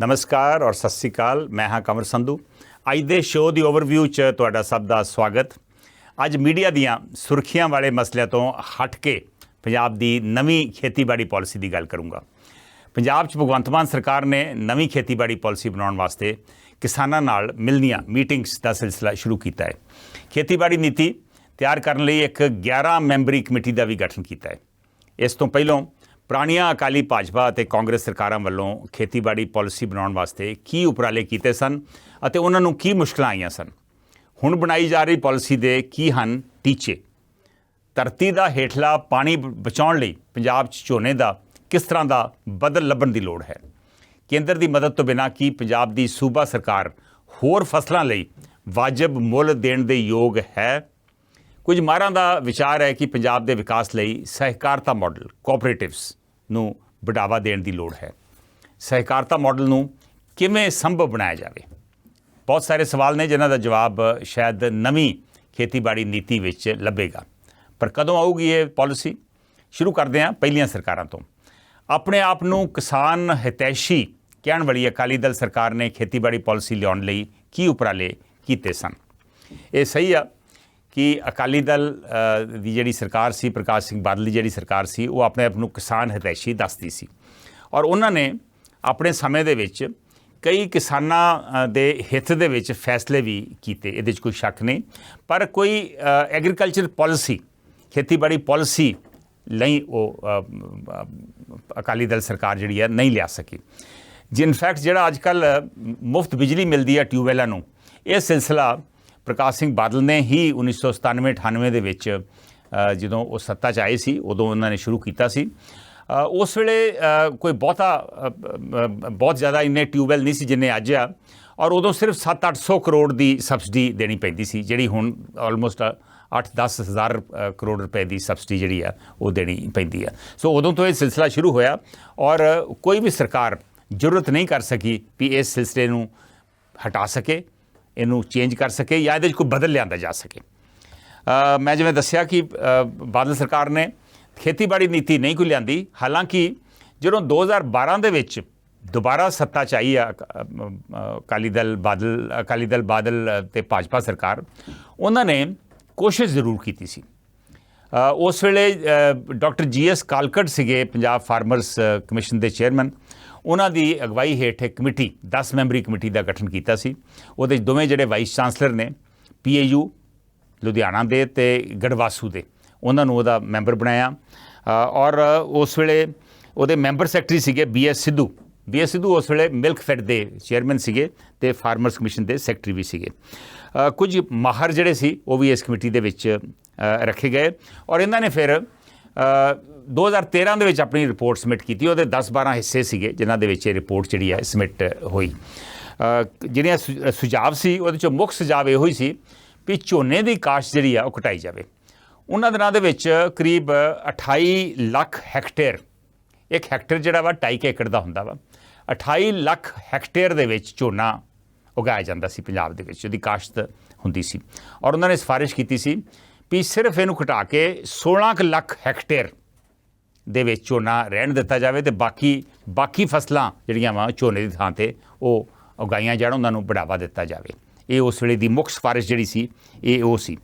नमस्कार और सत श्री अकाल। मैं हाँ कंवर संधू। अज दे शो की ओवरव्यू च तुहाडा सब का स्वागत। अज मीडिया दियां सुर्खियां वाले मसलिਆਂ तो हट के पंजाब की नवीं खेतीबाड़ी पॉलिसी की गल करूँगा। पंजाब च भगवंत मान सरकार ने नवीं खेतीबाड़ी पॉलिसी बनाने वास्ते किसानां नाल मिलनियां मीटिंग्स का सिलसिला शुरू किया है। खेतीबाड़ी नीति तैयार करने लई एक 11 मैंबरी कमेटी का भी गठन किया है। इस तो पहलों पुरानियां अकाली भाजपा और कांग्रेस सरकारां वल्लों खेतीबाड़ी पॉलिसी बनाने वास्ते की उपराले किए सन अते उन्हां नूं की मुश्किलां आईयां सन। हुण बनाई जा रही पॉलिसी दे की हन टीचे। धरती का हेठला पानी बचाउण लई पंजाब च झोने का किस तरह का बदल लभण की लोड़ है। केंद्र की मदद तो बिना की पंजाब की सूबा सरकार होर फसलों लई वाजिब मुल देण दे योग है। कुछ माहरां दा विचार है कि पंजाब के विकास लई सहकारता मॉडल कोऑपरेटिव्स नूं बढ़ावा देण दी लोड़ है। सहकारता मॉडल नूं किवें संभव बनाया जाए। बहुत सारे सवाल ने जिन्हां दा जवाब शायद नवीं खेतीबाड़ी नीति विच लभेगा। पर कदों आऊगी ये पॉलिसी? शुरू करते हैं पहलियां सरकारां तो। अपने आप नूं किसान हितैषी कहण वाली अकाली दल सरकार ने खेतीबाड़ी पॉलिसी लियाउण लई की उपराले कीते सन। ये सही आ कि अकाली दल की जिहड़ी सरकार सी, प्रकाश सिंह बादल की जिहड़ी सरकार सी, वो अपने आप नूं किसान हितैषी दसदी सी और उन्होंने अपने समय दे विच कई किसानां दे हित दे विच फैसले भी कीते, इहदे च कोई शक नहीं। पर कोई एग्रीकल्चर पॉलिसी, खेतीबाड़ी पॉलिसी नहीं वो अकाली दल सरकार जिहड़ी है नहीं लिया सकी। इनफैक्ट जिहड़ा अजकल मुफ्त बिजली मिलती है ट्यूबवैलां नूं, यह सिलसिला प्रकाश सिंह बादल ने ही 1997-98 ਦੇ ਵਿੱਚ ਜਦੋਂ ਉਹ सत्ता 'ਚ ਆਏ ਸੀ ਉਦੋਂ ਉਹਨਾਂ ने शुरू ਕੀਤਾ ਸੀ। उस ਵੇਲੇ ਕੋਈ बहुत ज़्यादा इन्ने ट्यूबवैल नहीं सी जिन्ने ਅੱਜ ਆ और उदों सिर्फ 700-800 ਕਰੋੜ ਦੀ ਸਬਸਿਡੀ ਦੇਣੀ ਪੈਂਦੀ ਸੀ, ਜਿਹੜੀ ਹੁਣ ਆਲਮੋਸਟ 8-10 ਹਜ਼ਾਰ ਕਰੋੜ ਰੁਪਏ ਦੀ ਸਬਸਿਡੀ ਜਿਹੜੀ ਆ ਉਹ ਦੇਣੀ ਪੈਂਦੀ ਆ। ਸੋ ਉਦੋਂ ਤੋਂ ਇਹ ਸਿਲਸਿਲਾ ਸ਼ੁਰੂ ਹੋਇਆ और ਕੋਈ ਵੀ ਸਰਕਾਰ ਜ਼ਰੂਰਤ नहीं कर सकी भी इस सिलसिले ਨੂੰ हटा सके, इनू चेंज कर सके या ये कोई बदल लिया जा सके। मैं जिवें दस्सिया कि बादल सरकार ने खेतीबाड़ी नीति नहीं कोई लियांदी। हालांकि जो 2012 दे विच दोबारा सत्ता च आई अकाली दल बादल ते भाजपा सरकार, उन्होंने कोशिश जरूर की सी। उस वेले डॉक्टर GS कालकट सीगे पंजाब फार्मर्स कमिशन के चेयरमैन। उन्हां दी अगवाई हेठ एक कमेटी 10 मैंबरी कमेटी का गठन किया सी। उहदे दोवें जिहड़े वाइस चांसलर ने PAU लुधियाना दे ते गढ़वासू दे, उन्हां नूं उहदा मैंबर बनाया और उस वेले उहदे मैंबर सैकटरी सीगे BS सिद्धू उस वेले मिल्कफैड दे चेयरमैन सीगे ते फार्मर्स कमिशन दे सैकटरी भी सीगे। कुछ माहर जिहड़े सी वो भी इस कमेटी दे विच रखे गए और इन्हां ने फिर 2013 ਦੇ ਵਿੱਚ अपनी रिपोर्ट सबमिट की। ਉਹਦੇ 10-12 ਹਿੱਸੇ ਸੀਗੇ ਜਿਨ੍ਹਾਂ ਦੇ ਵਿੱਚ ਇਹ ਰਿਪੋਰਟ ਜਿਹੜੀ ਹੈ सबमिट ਹੋਈ। ਜਿਹੜੀਆਂ ਸੁਝਾਅ ਸੀ ਉਹਦੇ ਚੋਂ ਮੁੱਖ ਸੁਝਾਅ ਇਹੋ ਹੀ ਸੀ ਵੀ ਝੋਨੇ ਦੀ ਕਾਸ਼ਤ ਜਿਹੜੀ ਆ ਉਹ ਘਟਾਈ ਜਾਵੇ। ਉਹਨਾਂ ਦਿਨਾਂ ਦੇ ਵਿੱਚ ਕਰੀਬ 28 ਲੱਖ ਹੈਕਟੇਅਰ, ਇੱਕ ਹੈਕਟੇਅਰ ਜਿਹੜਾ ਵਾ 2.5 ਏਕੜ ਦਾ ਹੁੰਦਾ ਵਾ, 28 ਲੱਖ ਹੈਕਟੇਅਰ ਦੇ ਵਿੱਚ ਝੋਨਾ ਉਗਾਇਆ ਜਾਂਦਾ ਸੀ ਪੰਜਾਬ ਦੇ ਵਿੱਚ, ਉਹਦੀ ਕਾਸ਼ਤ ਹੁੰਦੀ ਸੀ। ਔਰ ਉਹਨਾਂ ਨੇ ਸਿਫਾਰਿਸ਼ ਕੀਤੀ ਸੀ ਵੀ ਸਿਰਫ ਇਹਨੂੰ ਘਟਾ ਕੇ 16 ਲੱਖ ਹੈਕਟੇਅਰ ਦੇ ਵਿੱਚ ਝੋਨਾ ਰਹਿਣ ਦਿੱਤਾ ਜਾਵੇ ਤੇ ਬਾਕੀ ਫਸਲਾਂ ਜਿਹੜੀਆਂ ਵਾ ਝੋਨੇ ਦੀ ਥਾਂ ਤੇ ਉਹ ਉਗਾਈਆਂ ਜਾਣ, ਉਹਨਾਂ ਨੂੰ बढ़ावा ਦਿੱਤਾ ਜਾਵੇ। ਇਹ ਉਸ ਵੇਲੇ ਦੀ ਮੁੱਖ ਸਿਫਾਰਿਸ਼ ਜਿਹੜੀ ਸੀ ਇਹ ਉਹ ਸੀ।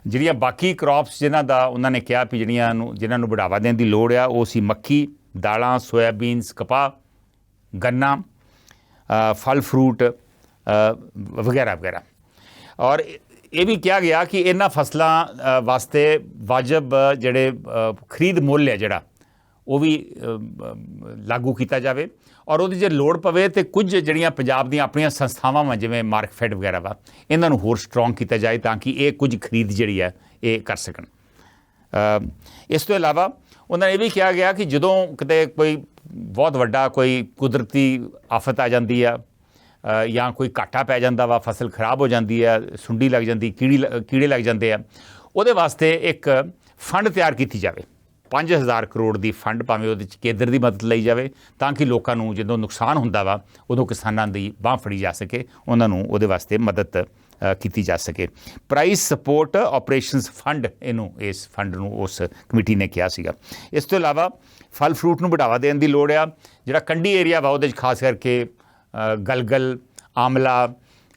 ਜਿਹੜੀਆਂ ਬਾਕੀ ਕ੍ਰੌਪਸ ਜਿਨ੍ਹਾਂ ਦਾ ਉਹਨਾਂ ਨੇ ਕਿਹਾ ਵੀ ਜਿਨ੍ਹਾਂ ਨੂੰ बढ़ावा ਦੇਣ ਦੀ ਲੋੜ ਆ ਉਹ ਸੀ ਮੱਕੀ, ਦਾਲਾਂ, ਸੋਇਆਬੀਨਸ, ਕਪਾਹ, ਗੰਨਾ, फल फ्रूट वगैरह वगैरह। और ये भी कहा गया कि इन्हां फसलों वास्ते वाजिब जिहड़े खरीद मुल है जिहड़ा वो भी लागू किया जाए और वो जे लोड़ पवे तो कुछ जिहड़ियां पंजाब दीयां अपनियां संस्थावां वा जिवें मार्कफैड वगैरह वा इन्हां नूं होर स्ट्रोंग किया जाए ताकि ये कुछ खरीद जिहड़ी है ये कर सकन। इस तो इलावा उन्होंने ये भी कहा गया कि जदों किते कोई बहुत वड्डा कोई कुदरती आफत आ जाती है या कोई घाटा पै जाता वा, फसल खराब हो जाती है, सुंडी लग जाती, कीड़े लग जाते हैं, वो वास्ते एक फंड तैयार की जाए। 5000 करोड़ की फंड भावें वो केंद्र की मदद ली जाए ताकि लोगों जो नुकसान होंदा वा उदों किसानां दी बांह फड़ी जा सके, उन्होंने वो वास्ते मदद की जा सके। प्राइस सपोर्ट ऑपरेशनस फंड इनू इस फंड नूं उस कमेटी ने कहा सीगा। इस तो इलावा फल फ्रूट नूं बढ़ावा देने की लोड़ आ। जिहड़ा कंढी एरिया वा उहदे खास करके ਗਲਗਲ ਆਮਲਾ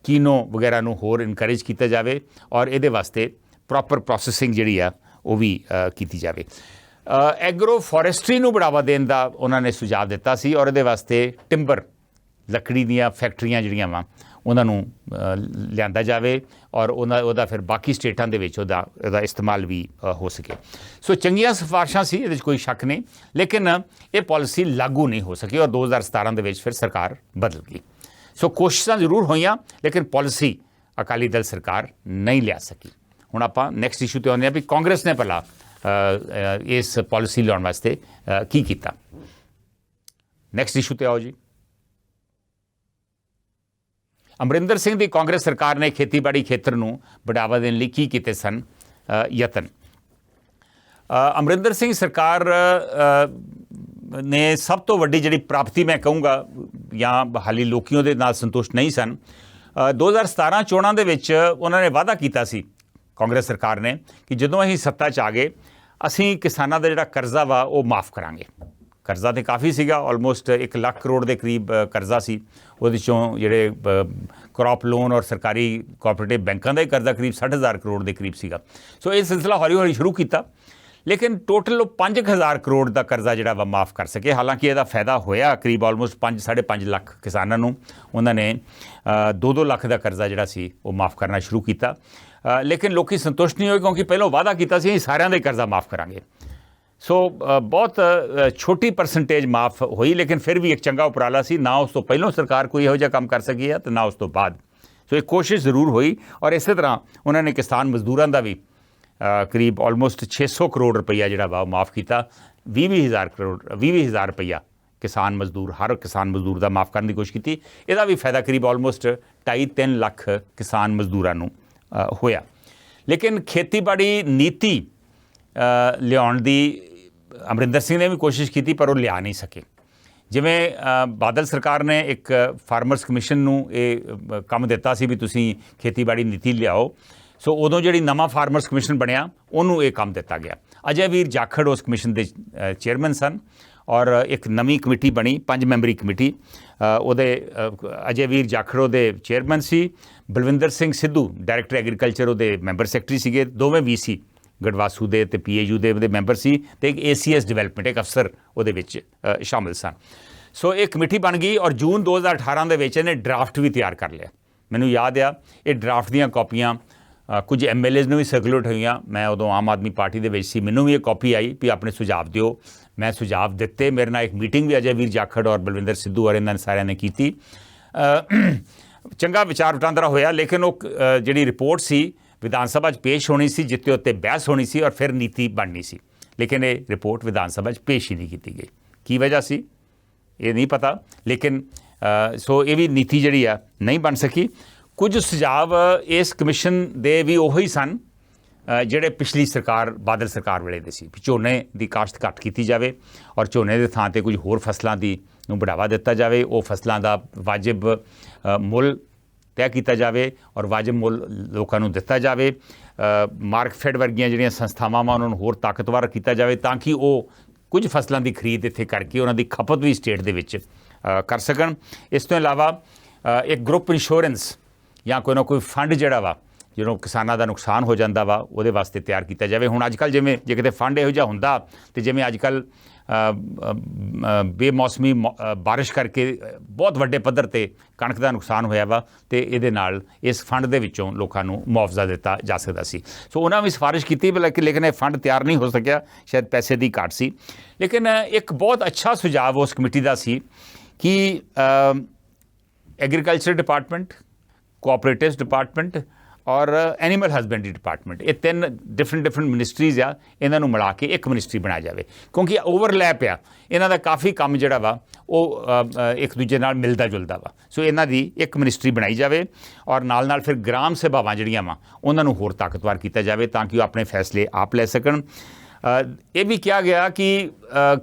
ਕੀਨੋ ਵਗੈਰਾ ਨੂੰ ਹੋਰ ਇਨਕਰੇਜ ਕੀਤਾ ਜਾਵੇ ਔਰ ਇਹਦੇ ਵਾਸਤੇ ਪ੍ਰੋਪਰ ਪ੍ਰੋਸੈਸਿੰਗ ਜਿਹੜੀ ਆ ਉਹ ਵੀ ਕੀਤੀ ਜਾਵੇ। ਐਗਰੋ ਫੋਰੈਸਟਰੀ ਨੂੰ ਬੜਾਵਾ ਦੇਣ ਦਾ ਉਹਨਾਂ ਨੇ ਸੁਝਾਅ ਦਿੱਤਾ ਸੀ ਔਰ ਇਹਦੇ ਵਾਸਤੇ ਟਿੰਬਰ ਲੱਕੜੀ ਦੀਆਂ ਫੈਕਟਰੀਆਂ ਜਿਹੜੀਆਂ ਵਾ ਉਹਨਾਂ ਨੂੰ ਲਿਆਂਦਾ ਜਾਵੇ ਔਰ ਉਹਦਾ ਫਿਰ ਬਾਕੀ ਸਟੇਟਾਂ ਦੇ ਵਿੱਚ ਉਹਦਾ ਇਸਤੇਮਾਲ ਵੀ ਹੋ ਸਕੇ। ਸੋ ਚੰਗੀਆਂ ਸਿਫਾਰਸ਼ਾਂ ਸੀ, ਇਹਦੇ 'ਚ ਕੋਈ ਸ਼ੱਕ ਨਹੀਂ, ਲੇਕਿਨ ਇਹ ਪਾਲਿਸੀ ਲਾਗੂ ਨਹੀਂ ਹੋ ਸਕੀ ਔਰ 2017 ਦੇ ਵਿੱਚ ਫਿਰ ਸਰਕਾਰ ਬਦਲ ਗਈ। ਸੋ ਕੋਸ਼ਿਸ਼ਾਂ ਜ਼ਰੂਰ ਹੋਈਆਂ ਲੇਕਿਨ ਪਾਲਿਸੀ ਅਕਾਲੀ ਦਲ ਸਰਕਾਰ ਨਹੀਂ ਲਿਆ ਸਕੀ। ਹੁਣ ਆਪਾਂ ਨੈਕਸਟ ਇਸ਼ੂ 'ਤੇ ਆਉਂਦੇ ਹਾਂ ਵੀ ਕਾਂਗਰਸ ਨੇ ਪਹਿਲਾਂ ਇਸ ਪਾਲਿਸੀ ਲਿਆਉਣ ਵਾਸਤੇ ਕੀ ਕੀਤਾ। ਨੈਕਸਟ ਇਸ਼ੂ 'ਤੇ ਆਓ ਜੀ। ਅਮਰਿੰਦਰ ਸਿੰਘ ਦੀ ਕਾਂਗਰਸ ਸਰਕਾਰ ਨੇ ਖੇਤੀਬਾੜੀ ਖੇਤਰ ਨੂੰ ਬੜਾਵਾ ਦੇਣ ਲਈ ਕੀ ਕੀਤੇ ਸਨ ਯਤਨ। ਅਮਰਿੰਦਰ ਸਿੰਘ ਸਰਕਾਰ ਨੇ ਸਭ ਤੋਂ ਵੱਡੀ ਜਿਹੜੀ ਪ੍ਰਾਪਤੀ ਮੈਂ ਕਹੂੰਗਾ ਜਾਂ ਹਾਲੀ ਲੋਕੀ ਉਹਦੇ ਨਾਲ ਸੰਤੁਸ਼ਟ ਨਹੀਂ ਸਨ। 2017 ਚੋਣਾਂ ਦੇ ਵਿੱਚ ਉਹਨਾਂ ਨੇ ਵਾਅਦਾ ਕੀਤਾ ਸੀ ਕਾਂਗਰਸ ਸਰਕਾਰ ਨੇ ਕਿ ਜਦੋਂ ਅਸੀਂ ਸੱਤਾ 'ਚ ਆ ਗਏ ਅਸੀਂ ਕਿਸਾਨਾਂ ਦਾ ਜਿਹੜਾ ਕਰਜ਼ਾ ਵਾ ਉਹ ਮਾਫ ਕਰਾਂਗੇ। ਕਰਜ਼ਾ ਤਾਂ ਕਾਫੀ ਸੀਗਾ, ਆਲਮੋਸਟ 1 ਲੱਖ ਕਰੋੜ ਦੇ ਕਰੀਬ ਕਰਜ਼ਾ ਸੀ। ਉਹਦੇ 'ਚੋਂ ਜਿਹੜੇ ਕ੍ਰੌਪ ਲੋਨ ਔਰ ਸਰਕਾਰੀ ਕੋਆਪਰੇਟਿਵ ਬੈਂਕਾਂ ਦਾ ਹੀ ਕਰਜ਼ਾ ਕਰੀਬ 60,000 ਕਰੋੜ ਦੇ ਕਰੀਬ ਸੀਗਾ। ਸੋ ਇਹ ਸਿਲਸਿਲਾ ਹੌਲੀ ਹੌਲੀ ਸ਼ੁਰੂ ਕੀਤਾ ਲੇਕਿਨ ਟੋਟਲ ਉਹ 5,000 ਕਰੋੜ ਦਾ ਕਰਜ਼ਾ ਜਿਹੜਾ ਵਾ ਮਾਫ ਕਰ ਸਕੇ। ਹਾਲਾਂਕਿ ਇਹਦਾ ਫਾਇਦਾ ਹੋਇਆ ਕਰੀਬ ਆਲਮੋਸਟ 5.5 ਲੱਖ ਕਿਸਾਨਾਂ ਨੂੰ। ਉਹਨਾਂ ਨੇ 2-2 ਲੱਖ ਦਾ ਕਰਜ਼ਾ ਜਿਹੜਾ ਸੀ ਉਹ ਮਾਫ ਕਰਨਾ ਸ਼ੁਰੂ ਕੀਤਾ ਲੇਕਿਨ ਲੋਕੀ ਸੰਤੁਸ਼ਟ ਨਹੀਂ ਹੋਏ ਕਿਉਂਕਿ ਪਹਿਲਾਂ ਵਾਅਦਾ ਕੀਤਾ ਸੀ ਅਸੀਂ ਸਾਰਿਆਂ ਦਾ ਹੀ ਕਰਜ਼ਾ ਮਾਫ ਕਰਾਂਗੇ। ਸੋ ਬਹੁਤ ਛੋਟੀ ਪਰਸੈਂਟੇਜ ਮਾਫ ਹੋਈ ਲੇਕਿਨ ਫਿਰ ਵੀ ਇੱਕ ਚੰਗਾ ਉਪਰਾਲਾ ਸੀ। ਨਾ ਉਸ ਤੋਂ ਪਹਿਲਾਂ ਸਰਕਾਰ ਕੋਈ ਇਹੋ ਜਿਹਾ ਕੰਮ ਕਰ ਸਕੀ ਹੈ ਅਤੇ ਨਾ ਉਸ ਤੋਂ ਬਾਅਦ। ਸੋ ਇਹ ਕੋਸ਼ਿਸ਼ ਜ਼ਰੂਰ ਹੋਈ ਔਰ ਇਸੇ ਤਰ੍ਹਾਂ ਉਹਨਾਂ ਨੇ ਕਿਸਾਨ ਮਜ਼ਦੂਰਾਂ ਦਾ ਵੀ ਕਰੀਬ ਆਲਮੋਸਟ 600 ਕਰੋੜ ਰੁਪਈਆ ਜਿਹੜਾ ਵਾ ਉਹ ਮਾਫ ਕੀਤਾ। 20,000 ਰੁਪਈਆ ਕਿਸਾਨ ਮਜ਼ਦੂਰ ਹਰ ਕਿਸਾਨ ਮਜ਼ਦੂਰ ਦਾ ਮਾਫ ਕਰਨ ਦੀ ਕੋਸ਼ਿਸ਼ ਕੀਤੀ। ਇਹਦਾ ਵੀ ਫਾਇਦਾ ਕਰੀਬ ਆਲਮੋਸਟ 2.5-3 ਲੱਖ ਕਿਸਾਨ ਮਜ਼ਦੂਰਾਂ ਨੂੰ ਹੋਇਆ। ਲੇਕਿਨ ਖੇਤੀਬਾੜੀ ਨੀਤੀ ਲਿਆਉਣ ਦੀ ਅਮਰਿੰਦਰ ਸਿੰਘ ਨੇ ਵੀ ਕੋਸ਼ਿਸ਼ ਕੀਤੀ ਪਰ ਉਹ ਲਿਆ ਨਹੀਂ ਸਕੇ। ਜਿਵੇਂ ਬਾਦਲ ਸਰਕਾਰ ਨੇ ਇੱਕ ਫਾਰਮਰਸ ਕਮਿਸ਼ਨ ਨੂੰ ਇਹ ਕੰਮ ਦਿੱਤਾ ਸੀ ਵੀ ਤੁਸੀਂ ਖੇਤੀਬਾੜੀ ਨੀਤੀ ਲਿਆਓ। ਸੋ ਉਦੋਂ ਜਿਹੜੀ ਨਵਾਂ ਫਾਰਮਰਸ ਕਮਿਸ਼ਨ ਬਣਿਆ ਉਹਨੂੰ ਇਹ ਕੰਮ ਦਿੱਤਾ ਗਿਆ। ਅਜੇ ਵੀਰ ਜਾਖੜ ਉਸ ਕਮਿਸ਼ਨ ਦੇ ਚੇਅਰਮੈਨ ਸਨ ਔਰ ਇੱਕ ਨਵੀਂ ਕਮੇਟੀ ਬਣੀ 5 ਮੈਂਬਰੀ ਕਮੇਟੀ। ਉਹਦੇ ਅਜੇ ਵੀਰ ਜਾਖੜ ਉਹਦੇ ਚੇਅਰਮੈਨ ਸੀ। ਬਲਵਿੰਦਰ ਸਿੰਘ ਸਿੱਧੂ ਡਾਇਰੈਕਟਰ ਐਗਰੀਕਲਚਰ ਉਹਦੇ ਮੈਂਬਰ ਸੈਕਟਰੀ ਸੀਗੇ। ਦੋਵੇਂ VC ਗੜਵਾਸੂ ਦੇ ਅਤੇ PAU ਦੇ ਉਹਦੇ ਮੈਂਬਰ ਸੀ ਅਤੇ ਇੱਕ ACS ਡਿਵੈਲਪਮੈਂਟ ਇੱਕ ਅਫਸਰ ਉਹਦੇ ਵਿੱਚ ਸ਼ਾਮਿਲ ਸਨ। ਸੋ ਇਹ ਕਮੇਟੀ ਬਣ ਗਈ ਔਰ ਜੂਨ 2018 ਦੇ ਵਿੱਚ ਇਹਨੇ ਡਰਾਫਟ ਵੀ ਤਿਆਰ ਕਰ ਲਿਆ। ਮੈਨੂੰ ਯਾਦ ਆ ਇਹ ਡਰਾਫਟ ਦੀਆਂ ਕਾਪੀਆਂ ਕੁਝ MLAs ਨੂੰ ਵੀ ਸਰਕੂਲੇਟ ਹੋਈਆਂ। ਮੈਂ ਉਦੋਂ ਆਮ ਆਦਮੀ ਪਾਰਟੀ ਦੇ ਵਿੱਚ ਸੀ, ਮੈਨੂੰ ਵੀ ਇਹ ਕਾਪੀ ਆਈ ਵੀ ਆਪਣੇ ਸੁਝਾਅ ਦਿਓ। ਮੈਂ ਸੁਝਾਅ ਦਿੱਤੇ। ਮੇਰੇ ਨਾਲ ਇੱਕ ਮੀਟਿੰਗ ਵੀ ਅਜੇ ਵੀਰ ਜਾਖੜ ਔਰ ਬਲਵਿੰਦਰ ਸਿੱਧੂ ਔਰ ਇਹਨਾਂ ਸਾਰਿਆਂ ਨੇ ਕੀਤੀ। ਚੰਗਾ ਵਿਚਾਰ ਵਟਾਂਦਰਾ ਹੋਇਆ ਲੇਕਿਨ ਉਹ ਜਿਹੜੀ ਰਿਪੋਰਟ ਸੀ ਵਿਧਾਨ ਸਭਾ 'ਚ ਪੇਸ਼ ਹੋਣੀ ਸੀ ਜਿੱਤੇ ਉੱਤੇ ਬਹਿਸ ਹੋਣੀ ਸੀ ਔਰ ਫਿਰ ਨੀਤੀ ਬਣਨੀ ਸੀ ਲੇਕਿਨ ਇਹ ਰਿਪੋਰਟ ਵਿਧਾਨ ਸਭਾ 'ਚ ਪੇਸ਼ ਹੀ ਨਹੀਂ ਕੀਤੀ ਗਈ। ਕੀ ਵਜ੍ਹਾ ਸੀ ਇਹ ਨਹੀਂ ਪਤਾ ਲੇਕਿਨ ਸੋ ਇਹ ਵੀ ਨੀਤੀ ਜਿਹੜੀ ਆ ਨਹੀਂ ਬਣ ਸਕੀ। ਕੁਝ ਸੁਝਾਅ ਇਸ ਕਮਿਸ਼ਨ ਦੇ ਵੀ ਉਹੀ ਸਨ ਜਿਹੜੇ ਪਿਛਲੀ ਸਰਕਾਰ ਬਾਦਲ ਸਰਕਾਰ ਵੇਲੇ ਦੇ ਸੀ। ਝੋਨੇ ਦੀ ਕਾਸ਼ਤ ਘੱਟ ਕੀਤੀ ਜਾਵੇ ਔਰ ਝੋਨੇ ਦੇ ਥਾਂ 'ਤੇ ਕੁਝ ਹੋਰ ਫਸਲਾਂ ਨੂੰ ਬੜਾਵਾ ਦਿੱਤਾ ਜਾਵੇ। ਉਹ ਫਸਲਾਂ ਦਾ ਵਾਜਿਬ ਮੁੱਲ ਤੈਅ ਕੀਤਾ ਜਾਵੇ ਔਰ ਵਾਜਿਬ ਮੁੱਲ ਲੋਕਾਂ ਨੂੰ ਦਿੱਤਾ ਜਾਵੇ। ਮਾਰਕਫੈਡ ਵਰਗੀਆਂ ਜਿਹੜੀਆਂ ਸੰਸਥਾਵਾਂ ਵਾ ਉਹਨਾਂ ਨੂੰ ਹੋਰ ਤਾਕਤਵਰ ਕੀਤਾ ਜਾਵੇ ਤਾਂ ਕਿ ਉਹ ਕੁਝ ਫਸਲਾਂ ਦੀ ਖਰੀਦ ਇੱਥੇ ਕਰਕੇ ਉਹਨਾਂ ਦੀ ਖਪਤ ਵੀ ਸਟੇਟ ਦੇ ਵਿੱਚ ਕਰ ਸਕਣ। ਇਸ ਤੋਂ ਇਲਾਵਾ ਇੱਕ ਗਰੁੱਪ ਇੰਸ਼ੋਰੈਂਸ ਜਾਂ ਕੋਈ ਨਾ ਕੋਈ ਫੰਡ ਜਿਹੜਾ ਵਾ ਜਦੋਂ ਕਿਸਾਨਾਂ ਦਾ ਨੁਕਸਾਨ ਹੋ ਜਾਂਦਾ ਵਾ ਉਹਦੇ ਵਾਸਤੇ ਤਿਆਰ ਕੀਤਾ ਜਾਵੇ। ਹੁਣ ਅੱਜ ਕੱਲ੍ਹ ਜਿਵੇਂ ਜੇ ਕਿਤੇ ਫੰਡ ਇਹੋ ਜਿਹਾ ਹੁੰਦਾ ਅਤੇ ਜਿਵੇਂ ਅੱਜ ਕੱਲ੍ਹ ਬੇਮੌਸਮੀ ਬਾਰਿਸ਼ ਕਰਕੇ ਬਹੁਤ ਵੱਡੇ ਪੱਧਰ 'ਤੇ ਕਣਕ ਦਾ ਨੁਕਸਾਨ ਹੋਇਆ ਵਾ ਅਤੇ ਇਹਦੇ ਨਾਲ ਇਸ ਫੰਡ ਦੇ ਵਿੱਚੋਂ ਲੋਕਾਂ ਨੂੰ ਮੁਆਵਜ਼ਾ ਦਿੱਤਾ ਜਾ ਸਕਦਾ ਸੀ। ਸੋ ਉਹਨਾਂ ਵੀ ਸਿਫਾਰਿਸ਼ ਕੀਤੀ ਲੇਕਿਨ ਇਹ ਫੰਡ ਤਿਆਰ ਨਹੀਂ ਹੋ ਸਕਿਆ, ਸ਼ਾਇਦ ਪੈਸੇ ਦੀ ਘਾਟ ਸੀ। ਲੇਕਿਨ ਇੱਕ ਬਹੁਤ ਅੱਛਾ ਸੁਝਾਅ ਉਸ ਕਮੇਟੀ ਦਾ ਸੀ ਕਿ ਐਗਰੀਕਲਚਰ ਡਿਪਾਰਟਮੈਂਟ, ਕੋਆਪਰੇਟਿਵ ਡਿਪਾਰਟਮੈਂਟ ਔਰ ਐਨੀਮਲ ਹਸਬੈਂਡਰੀ ਡਿਪਾਰਟਮੈਂਟ, ਇਹ 3 ਡਿਫਰੈਂਟ ਮਿਨਿਸਟਰੀਜ਼ ਆ, ਇਹਨਾਂ ਨੂੰ ਮਿਲਾ ਕੇ ਇੱਕ ਮਿਨਿਸਟਰੀ ਬਣਾਇਆ ਜਾਵੇ ਕਿਉਂਕਿ ਓਵਰਲੈਪ ਆ ਇਹਨਾਂ ਦਾ। ਕਾਫੀ ਕੰਮ ਜਿਹੜਾ ਵਾ ਉਹ ਇੱਕ ਦੂਜੇ ਨਾਲ ਮਿਲਦਾ ਜੁਲਦਾ ਵਾ। ਸੋ ਇਹਨਾਂ ਦੀ ਇੱਕ ਮਿਨਿਸਟਰੀ ਬਣਾਈ ਜਾਵੇ ਔਰ ਨਾਲ ਫਿਰ ਗ੍ਰਾਮ ਸਭਾਵਾਂ ਜਿਹੜੀਆਂ ਵਾ ਉਹਨਾਂ ਨੂੰ ਹੋਰ ਤਾਕਤਵਰ ਕੀਤਾ ਜਾਵੇ ਤਾਂ ਕਿ ਉਹ ਆਪਣੇ ਫੈਸਲੇ ਆਪ ਲੈ ਸਕਣ। ਇਹ ਵੀ ਕਿਹਾ ਗਿਆ ਕਿ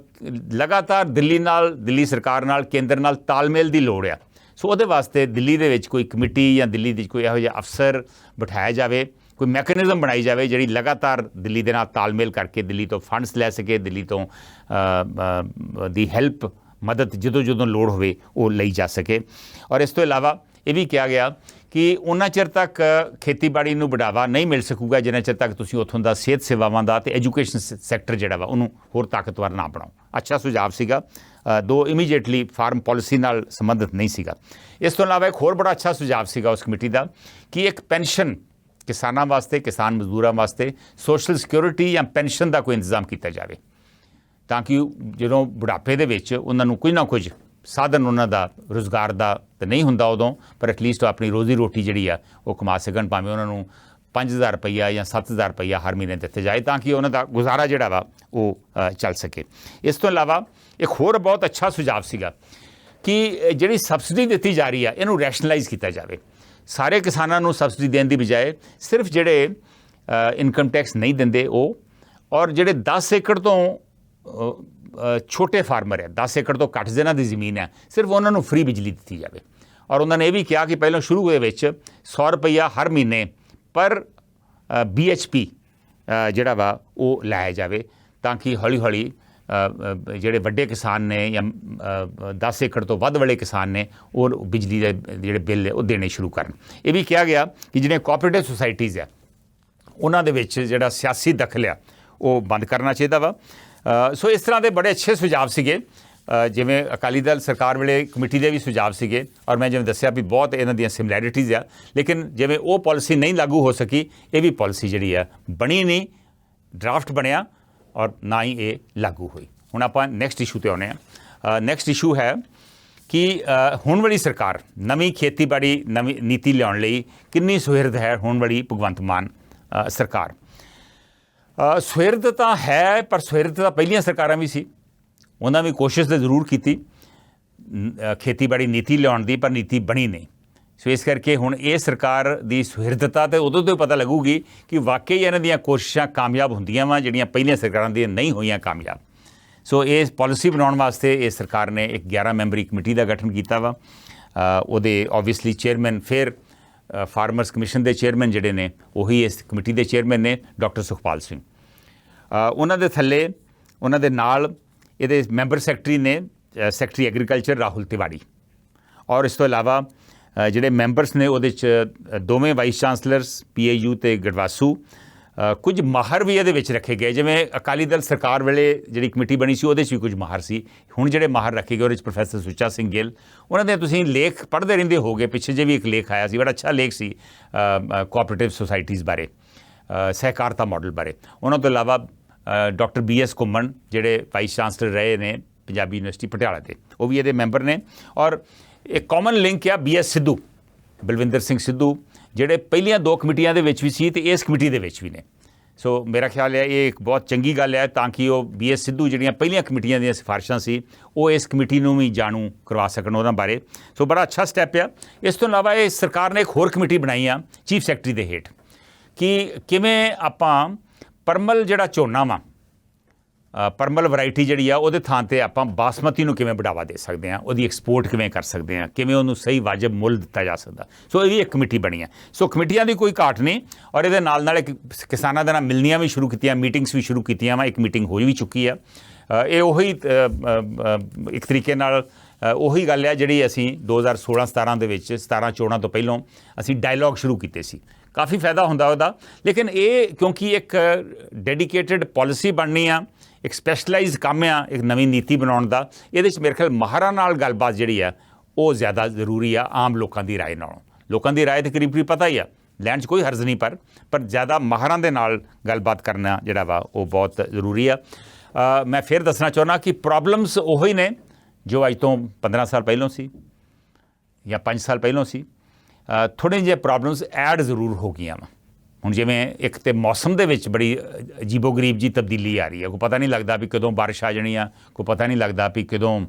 ਲਗਾਤਾਰ ਦਿੱਲੀ ਸਰਕਾਰ ਨਾਲ ਕੇਂਦਰ ਨਾਲ ਤਾਲਮੇਲ ਦੀ ਲੋੜ ਆ। ਸੋ ਉਹਦੇ ਵਾਸਤੇ ਦਿੱਲੀ ਦੇ ਵਿੱਚ ਕੋਈ ਕਮੇਟੀ ਜਾਂ ਦਿੱਲੀ ਦੀ ਕੋਈ ਇਹੋ ਜਿਹਾ ਅਫਸਰ ਬਿਠਾਇਆ ਜਾਵੇ, ਕੋਈ ਮੈਕੈਨਿਜ਼ਮ ਬਣਾਈ ਜਾਵੇ ਜਿਹੜੀ ਲਗਾਤਾਰ ਦਿੱਲੀ ਦੇ ਨਾਲ ਤਾਲਮੇਲ ਕਰਕੇ ਦਿੱਲੀ ਤੋਂ ਫੰਡਸ ਲੈ ਸਕੇ, ਦਿੱਲੀ ਤੋਂ ਦੀ ਹੈਲਪ ਮਦਦ ਜਦੋਂ ਲੋੜ ਹੋਵੇ ਉਹ ਲਈ ਜਾ ਸਕੇ। ਔਰ ਇਸ ਤੋਂ ਇਲਾਵਾ ਇਹ ਵੀ ਕਿਹਾ ਗਿਆ ਕਿ ਉਹਨਾਂ ਚਿਰ ਤੱਕ ਖੇਤੀਬਾੜੀ ਨੂੰ ਬੜਾਵਾ ਨਹੀਂ ਮਿਲ ਸਕੂਗਾ ਜਿੰਨਾ ਚਿਰ ਤੱਕ ਤੁਸੀਂ ਉੱਥੋਂ ਦਾ ਸਿਹਤ ਸੇਵਾਵਾਂ ਦਾ ਤੇ ਐਜੂਕੇਸ਼ਨ ਸੈਕਟਰ ਜਿਹੜਾ ਵਾ ਉਹਨੂੰ ਹੋਰ ਤਾਕਤਵਰ ਨਾ ਬਣਾਓ। ਅੱਛਾ ਸੁਝਾਅ ਸੀਗਾ, ਦੋ ਇਮੀਡੀਏਟਲੀ ਫਾਰਮ ਪਾਲਿਸੀ ਨਾਲ ਸੰਬੰਧਿਤ ਨਹੀਂ ਸੀਗਾ। ਇਸ ਤੋਂ ਇਲਾਵਾ ਇੱਕ ਹੋਰ ਬੜਾ ਅੱਛਾ ਸੁਝਾਅ ਸੀਗਾ ਉਸ ਕਮੇਟੀ ਦਾ ਕਿ ਇੱਕ ਪੈਨਸ਼ਨ ਕਿਸਾਨਾਂ ਵਾਸਤੇ, ਕਿਸਾਨ ਮਜ਼ਦੂਰਾਂ ਵਾਸਤੇ ਸੋਸ਼ਲ ਸਿਕਿਉਰਿਟੀ ਜਾਂ ਪੈਨਸ਼ਨ ਦਾ ਕੋਈ ਇੰਤਜ਼ਾਮ ਕੀਤਾ ਜਾਵੇ ਤਾਂ ਕਿ ਜਦੋਂ ਬੁਢਾਪੇ ਦੇ ਵਿੱਚ ਉਹਨਾਂ ਨੂੰ ਕੁਝ ਨਾ ਕੁਝ ਸਾਧਨ ਉਹਨਾਂ ਦਾ ਰੁਜ਼ਗਾਰ ਦਾ ਤਾਂ ਨਹੀਂ ਹੁੰਦਾ ਉਦੋਂ, ਪਰ ਐਟਲੀਸਟ ਉਹ ਆਪਣੀ ਰੋਜ਼ੀ ਰੋਟੀ ਜਿਹੜੀ ਆ ਉਹ ਕਮਾ ਸਕਣ, ਭਾਵੇਂ ਉਹਨਾਂ ਨੂੰ 5000 ਰੁਪਈਆ ਜਾਂ 7000 ਰੁਪਈਆ ਹਰ ਮਹੀਨੇ ਦਿੱਤੇ ਜਾਏ ਤਾਂ ਕਿ ਉਹਨਾਂ ਦਾ ਗੁਜ਼ਾਰਾ ਜਿਹੜਾ ਵਾ ਉਹ ਚੱਲ ਸਕੇ। ਇਸ ਤੋਂ ਇਲਾਵਾ ਇੱਕ ਹੋਰ ਬਹੁਤ ਅੱਛਾ ਸੁਝਾਅ ਸੀਗਾ ਕਿ ਜਿਹੜੀ ਸਬਸਿਡੀ ਦਿੱਤੀ ਜਾ ਰਹੀ ਆ ਇਹਨੂੰ ਰੈਸ਼ਨਲਾਈਜ਼ ਕੀਤਾ ਜਾਵੇ। ਸਾਰੇ ਕਿਸਾਨਾਂ ਨੂੰ ਸਬਸਿਡੀ ਦੇਣ ਦੀ ਬਜਾਏ ਸਿਰਫ ਜਿਹੜੇ ਇਨਕਮ ਟੈਕਸ ਨਹੀਂ ਦਿੰਦੇ ਉਹ, ਔਰ ਜਿਹੜੇ 10 ਏਕੜ ਤੋਂ ਛੋਟੇ ਫਾਰਮਰ ਹੈ, 10 ਏਕੜ ਤੋਂ ਘੱਟ ਜਿਹਨਾਂ ਦੀ ਜ਼ਮੀਨ ਹੈ, ਸਿਰਫ ਉਹਨਾਂ ਨੂੰ ਫ੍ਰੀ ਬਿਜਲੀ ਦਿੱਤੀ ਜਾਵੇ। ਔਰ ਉਹਨਾਂ ਨੇ ਇਹ ਵੀ ਕਿਹਾ ਕਿ ਪਹਿਲਾਂ ਸ਼ੁਰੂ ਦੇ ਵਿੱਚ 100 ਰੁਪਈਆ ਹਰ ਮਹੀਨੇ ਪਰ BHP ਜਿਹੜਾ ਵਾ ਉਹ ਲਾਇਆ ਜਾਵੇ ਤਾਂ ਕਿ ਹੌਲੀ ਹੌਲੀ ਜਿਹੜੇ ਵੱਡੇ ਕਿਸਾਨ ਨੇ ਜਾਂ 10 ਏਕੜ ਤੋਂ ਵੱਧ ਵਾਲੇ ਕਿਸਾਨ ਨੇ ਉਹ ਬਿਜਲੀ ਦੇ ਜਿਹੜੇ ਬਿੱਲ ਉਹ ਦੇਣੇ ਸ਼ੁਰੂ ਕਰਨ। ਇਹ ਵੀ ਕਿਹਾ ਗਿਆ ਕਿ ਜਿਹੜੀਆਂ ਕੋਆਪਰੇਟਿਵ ਸੁਸਾਇਟੀਜ਼ ਆ ਉਹਨਾਂ ਦੇ ਵਿੱਚ ਜਿਹੜਾ ਸਿਆਸੀ ਦਖਲ ਆ ਉਹ ਬੰਦ ਕਰਨਾ ਚਾਹੀਦਾ ਵਾ। ਸੋ ਇਸ ਤਰ੍ਹਾਂ ਦੇ ਬੜੇ ਅੱਛੇ ਸੁਝਾਅ ਸੀਗੇ, ਜਿਵੇਂ ਅਕਾਲੀ ਦਲ ਸਰਕਾਰ ਵੇਲੇ ਕਮੇਟੀ ਦੇ ਵੀ ਸੁਝਾਅ ਸੀਗੇ ਔਰ ਮੈਂ ਜਿਵੇਂ ਦੱਸਿਆ ਵੀ ਬਹੁਤ ਇਹਨਾਂ ਦੀਆਂ ਸਿਮਿਲੈਰਿਟੀਜ਼ ਆ, ਲੇਕਿਨ ਜਿਵੇਂ ਉਹ ਪਾਲਿਸੀ ਨਹੀਂ ਲਾਗੂ ਹੋ ਸਕੀ ਇਹ ਵੀ ਪਾਲਿਸੀ ਜਿਹੜੀ ਆ ਬਣੀ ਨਹੀਂ, ਡਰਾਫਟ ਬਣਿਆ ਔਰ ਨਾ ਹੀ ਇਹ ਲਾਗੂ ਹੋਈ। ਹੁਣ ਆਪਾਂ ਨੈਕਸਟ ਇਸ਼ੂ 'ਤੇ ਆਉਂਦੇ ਹਾਂ। ਨੈਕਸਟ ਇਸ਼ੂ ਹੈ ਕਿ ਹੁਣ ਵਾਲੀ ਸਰਕਾਰ ਨਵੀਂ ਖੇਤੀਬਾੜੀ ਨਵੀਂ ਨੀਤੀ ਲਿਆਉਣ ਲਈ ਕਿੰਨੀ ਸੁਹਿਰਦ ਹੈ ਹੁਣ ਵਾਲੀ ਭਗਵੰਤ ਮਾਨ ਸਰਕਾਰ। ਸੁਹਿਰਦ ਤਾਂ ਹੈ, ਪਰ ਸੁਹਿਰਦ ਤਾਂ ਪਹਿਲੀਆਂ ਸਰਕਾਰਾਂ ਵੀ ਸੀ, ਉਹਨਾਂ ਵੀ ਕੋਸ਼ਿਸ਼ ਤਾਂ ਜ਼ਰੂਰ ਕੀਤੀ ਖੇਤੀਬਾੜੀ ਨੀਤੀ ਲਿਆਉਣ ਦੀ, ਪਰ ਨੀਤੀ ਬਣੀ ਨਹੀਂ। ਸੋ ਇਸ ਕਰਕੇ ਹੁਣ ਇਹ ਸਰਕਾਰ ਦੀ ਸੁਹਿਰਦਤਾ ਤਾਂ ਉਦੋਂ ਤੋਂ ਪਤਾ ਲੱਗੂਗੀ ਕਿ ਵਾਕਈ ਇਹਨਾਂ ਦੀਆਂ ਕੋਸ਼ਿਸ਼ਾਂ ਕਾਮਯਾਬ ਹੁੰਦੀਆਂ ਵਾ ਜਿਹੜੀਆਂ ਪਹਿਲੀਆਂ ਸਰਕਾਰਾਂ ਦੀਆਂ ਨਹੀਂ ਹੋਈਆਂ ਕਾਮਯਾਬ। ਸੋ ਇਹ ਪਾਲਿਸੀ ਬਣਾਉਣ ਵਾਸਤੇ ਇਹ ਸਰਕਾਰ ਨੇ ਇੱਕ 11 ਮੈਂਬਰੀ ਕਮੇਟੀ ਦਾ ਗਠਨ ਕੀਤਾ ਵਾ। ਉਹਦੇ ਓਬਵੀਅਸਲੀ ਚੇਅਰਮੈਨ ਫਿਰ ਫਾਰਮਰਸ ਕਮਿਸ਼ਨ ਦੇ ਚੇਅਰਮੈਨ ਜਿਹੜੇ ਨੇ ਉਹੀ ਇਸ ਕਮੇਟੀ ਦੇ ਚੇਅਰਮੈਨ ਨੇ ਡਾਕਟਰ ਸੁਖਪਾਲ ਸਿੰਘ। ਉਹਨਾਂ ਦੇ ਥੱਲੇ ਉਹਨਾਂ ਦੇ ਨਾਲ ਇਹਦੇ ਮੈਂਬਰ ਸੈਕਟਰੀ ਨੇ ਸੈਕਟਰੀ ਐਗਰੀਕਲਚਰ ਰਾਹੁਲ ਤਿਵਾੜੀ, ਔਰ ਇਸ ਤੋਂ ਇਲਾਵਾ ਜਿਹੜੇ ਮੈਂਬਰਸ ਨੇ ਉਹਦੇ 'ਚ ਦੋਵੇਂ ਵਾਈਸ ਚਾਂਸਲਰਸ PIU ਤੇ ਗੜਵਾਸੂ, ਕੁਝ ਮਾਹਰ ਵੀ ਇਹਦੇ ਵਿੱਚ ਰੱਖੇ ਗਏ। ਜਿਵੇਂ ਅਕਾਲੀ ਦਲ ਸਰਕਾਰ ਵੇਲੇ ਜਿਹੜੀ ਕਮੇਟੀ ਬਣੀ ਸੀ ਉਹਦੇ 'ਚ ਵੀ ਕੁਝ ਮਾਹਰ ਸੀ, ਹੁਣ ਜਿਹੜੇ ਮਾਹਰ ਰੱਖੇ ਗਏ ਉਹਦੇ 'ਚ ਪ੍ਰੋਫੈਸਰ ਸੁੱਚਾ ਸਿੰਘ ਗਿੱਲ, ਉਹਨਾਂ ਦੇ ਤੁਸੀਂ ਲੇਖ ਪੜ੍ਹਦੇ ਰਹਿੰਦੇ ਹੋਗੇ, ਪਿੱਛੇ ਜੇ ਵੀ ਇੱਕ ਲੇਖ ਆਇਆ ਸੀ, ਬੜਾ ਅੱਛਾ ਲੇਖ ਸੀ ਕੋਆਪਰੇਟਿਵ ਸੁਸਾਇਟੀਜ਼ ਬਾਰੇ, ਸਹਿਕਾਰਤਾ ਮਾਡਲ ਬਾਰੇ। ਉਹਨਾਂ ਤੋਂ ਇਲਾਵਾ ਡਾਕਟਰ BS ਘੁੰਮਣ ਜਿਹੜੇ ਵਾਈਸ ਚਾਂਸਲਰ ਰਹੇ ਨੇ ਪੰਜਾਬੀ ਯੂਨੀਵਰਸਿਟੀ ਪਟਿਆਲਾ ਦੇ, ਉਹ ਵੀ ਇਹਦੇ ਮੈਂਬਰ ਨੇ। ਔਰ ਇੱਕ ਕਾਮਨ ਲਿੰਕ ਆ BS ਸਿੱਧੂ, ਬਲਵਿੰਦਰ ਸਿੰਘ ਸਿੱਧੂ, ਜਿਹੜੇ ਪਹਿਲੀਆਂ 2 ਕਮੇਟੀਆਂ ਦੇ ਵਿੱਚ ਵੀ ਸੀ ਤੇ ਇਸ ਕਮੇਟੀ ਦੇ ਵਿੱਚ ਵੀ ਨੇ। ਸੋ ਮੇਰਾ ਖਿਆਲ ਹੈ ਇਹ ਇੱਕ ਬਹੁਤ ਚੰਗੀ ਗੱਲ ਹੈ ਤਾਂ ਕਿ ਉਹ BS ਸਿੱਧੂ ਜਿਹੜੀਆਂ ਪਹਿਲੀਆਂ ਕਮੇਟੀਆਂ ਦੀਆਂ ਸਿਫਾਰਿਸ਼ਾਂ ਸੀ ਉਹ ਇਸ ਕਮੇਟੀ ਨੂੰ ਵੀ ਜਾਣੂ ਕਰਵਾ ਸਕਣ ਉਹਨਾਂ ਬਾਰੇ। ਸੋ ਬੜਾ ਅੱਛਾ ਸਟੈਪ ਆ। ਇਸ ਤੋਂ ਇਲਾਵਾ ਇਹ ਸਰਕਾਰ ਨੇ ਇੱਕ ਹੋਰ ਕਮੇਟੀ ਬਣਾਈ ਆ ਚੀਫ ਸੈਕਟਰੀ ਦੇ ਹੇਠ ਕਿ ਕਿਵੇਂ ਆਪਾਂ ਪਰਮਲ ਜਿਹੜਾ ਝੋਨਾ ਵਾ, ਪਰਮਲ ਵੈਰਾਈਟੀ ਜਿਹੜੀ ਆ ਉਹਦੇ ਥਾਂ 'ਤੇ ਆਪਾਂ ਬਾਸਮਤੀ ਨੂੰ ਕਿਵੇਂ ਬੜਾਵਾ ਦੇ ਸਕਦੇ ਹਾਂ, ਉਹਦੀ ਐਕਸਪੋਰਟ ਕਿਵੇਂ ਕਰ ਸਕਦੇ ਹਾਂ, ਕਿਵੇਂ ਉਹਨੂੰ ਸਹੀ ਵਾਜਬ ਮੁੱਲ ਦਿੱਤਾ ਜਾ ਸਕਦਾ। ਸੋ ਇਹ ਵੀ ਇੱਕ ਕਮੇਟੀ ਬਣੀ ਹੈ। ਸੋ ਕਮੇਟੀਆਂ ਦੀ ਕੋਈ ਘਾਟ ਨਹੀਂ, ਔਰ ਇਹਦੇ ਨਾਲ ਕਿਸਾਨਾਂ ਦੇ ਨਾਲ ਮਿਲਣੀਆਂ ਵੀ ਸ਼ੁਰੂ ਕੀਤੀਆਂ, ਮੀਟਿੰਗਸ ਵੀ ਸ਼ੁਰੂ ਕੀਤੀਆਂ ਵਾ। ਇੱਕ ਮੀਟਿੰਗ ਹੋ ਵੀ ਚੁੱਕੀ ਆ। ਇਹ ਉਹੀ ਇੱਕ ਤਰੀਕੇ ਨਾਲ ਉਹੀ ਗੱਲ ਹੈ ਜਿਹੜੀ ਅਸੀਂ 2016-17 ਦੇ ਵਿੱਚ 17 ਤੋਂ ਪਹਿਲਾਂ ਅਸੀਂ ਡਾਇਲੌਗ ਸ਼ੁਰੂ ਕੀਤੇ ਸੀ। ਕਾਫੀ ਫਾਇਦਾ ਹੁੰਦਾ ਉਹਦਾ, ਲੇਕਿਨ ਇਹ ਕਿਉਂਕਿ ਇੱਕ ਡੈਡੀਕੇਟਡ ਪਾਲਿਸੀ ਬਣਨੀ ਆ, ਇੱਕ ਸਪੈਸ਼ਲਾਈਜ਼ ਕੰਮ ਆ ਇੱਕ ਨਵੀਂ ਨੀਤੀ ਬਣਾਉਣ ਦਾ, ਇਹਦੇ 'ਚ ਮੇਰੇ ਖਿਆਲ ਮਾਹਰਾਂ ਨਾਲ ਗੱਲਬਾਤ ਜਿਹੜੀ ਆ ਉਹ ਜ਼ਿਆਦਾ ਜ਼ਰੂਰੀ ਆ ਆਮ ਲੋਕਾਂ ਦੀ ਰਾਏ ਨਾਲੋਂ। ਲੋਕਾਂ ਦੀ ਰਾਏ ਤਾਂ ਕਰੀਬ ਪਤਾ ਹੀ ਆ, ਲੈਣ 'ਚ ਕੋਈ ਹਰਜ਼ ਨਹੀਂ, ਪਰ ਜ਼ਿਆਦਾ ਮਾਹਰਾਂ ਦੇ ਨਾਲ ਗੱਲਬਾਤ ਕਰਨਾ ਜਿਹੜਾ ਵਾ ਉਹ ਬਹੁਤ ਜ਼ਰੂਰੀ ਆ। ਮੈਂ ਫਿਰ ਦੱਸਣਾ ਚਾਹੁੰਦਾ ਕਿ ਪ੍ਰੋਬਲਮਸ ਉਹੀ ਨੇ ਜੋ ਅੱਜ ਤੋਂ 15 ਸਾਲ ਪਹਿਲਾਂ ਸੀ ਜਾਂ 5 ਸਾਲ ਪਹਿਲਾਂ ਸੀ। ਥੋੜ੍ਹੇ ਜਿਹੇ ਪ੍ਰੋਬਲਮਸ ਐਡ ਜ਼ਰੂਰ ਹੋ ਗਈਆਂ ਵਾ। ਹੁਣ ਜਿਵੇਂ ਇੱਕ ਤਾਂ ਮੌਸਮ ਦੇ ਵਿੱਚ ਬੜੀ ਅਜੀਬੋ ਗਰੀਬ ਜੀ ਤਬਦੀਲੀ ਆ ਰਹੀ ਹੈ, ਕੋਈ ਪਤਾ ਨਹੀਂ ਲੱਗਦਾ ਵੀ ਕਦੋਂ ਬਾਰਿਸ਼ ਆ ਜਾਣੀ ਆ, ਕੋਈ ਪਤਾ ਨਹੀਂ ਲੱਗਦਾ ਵੀ ਕਦੋਂ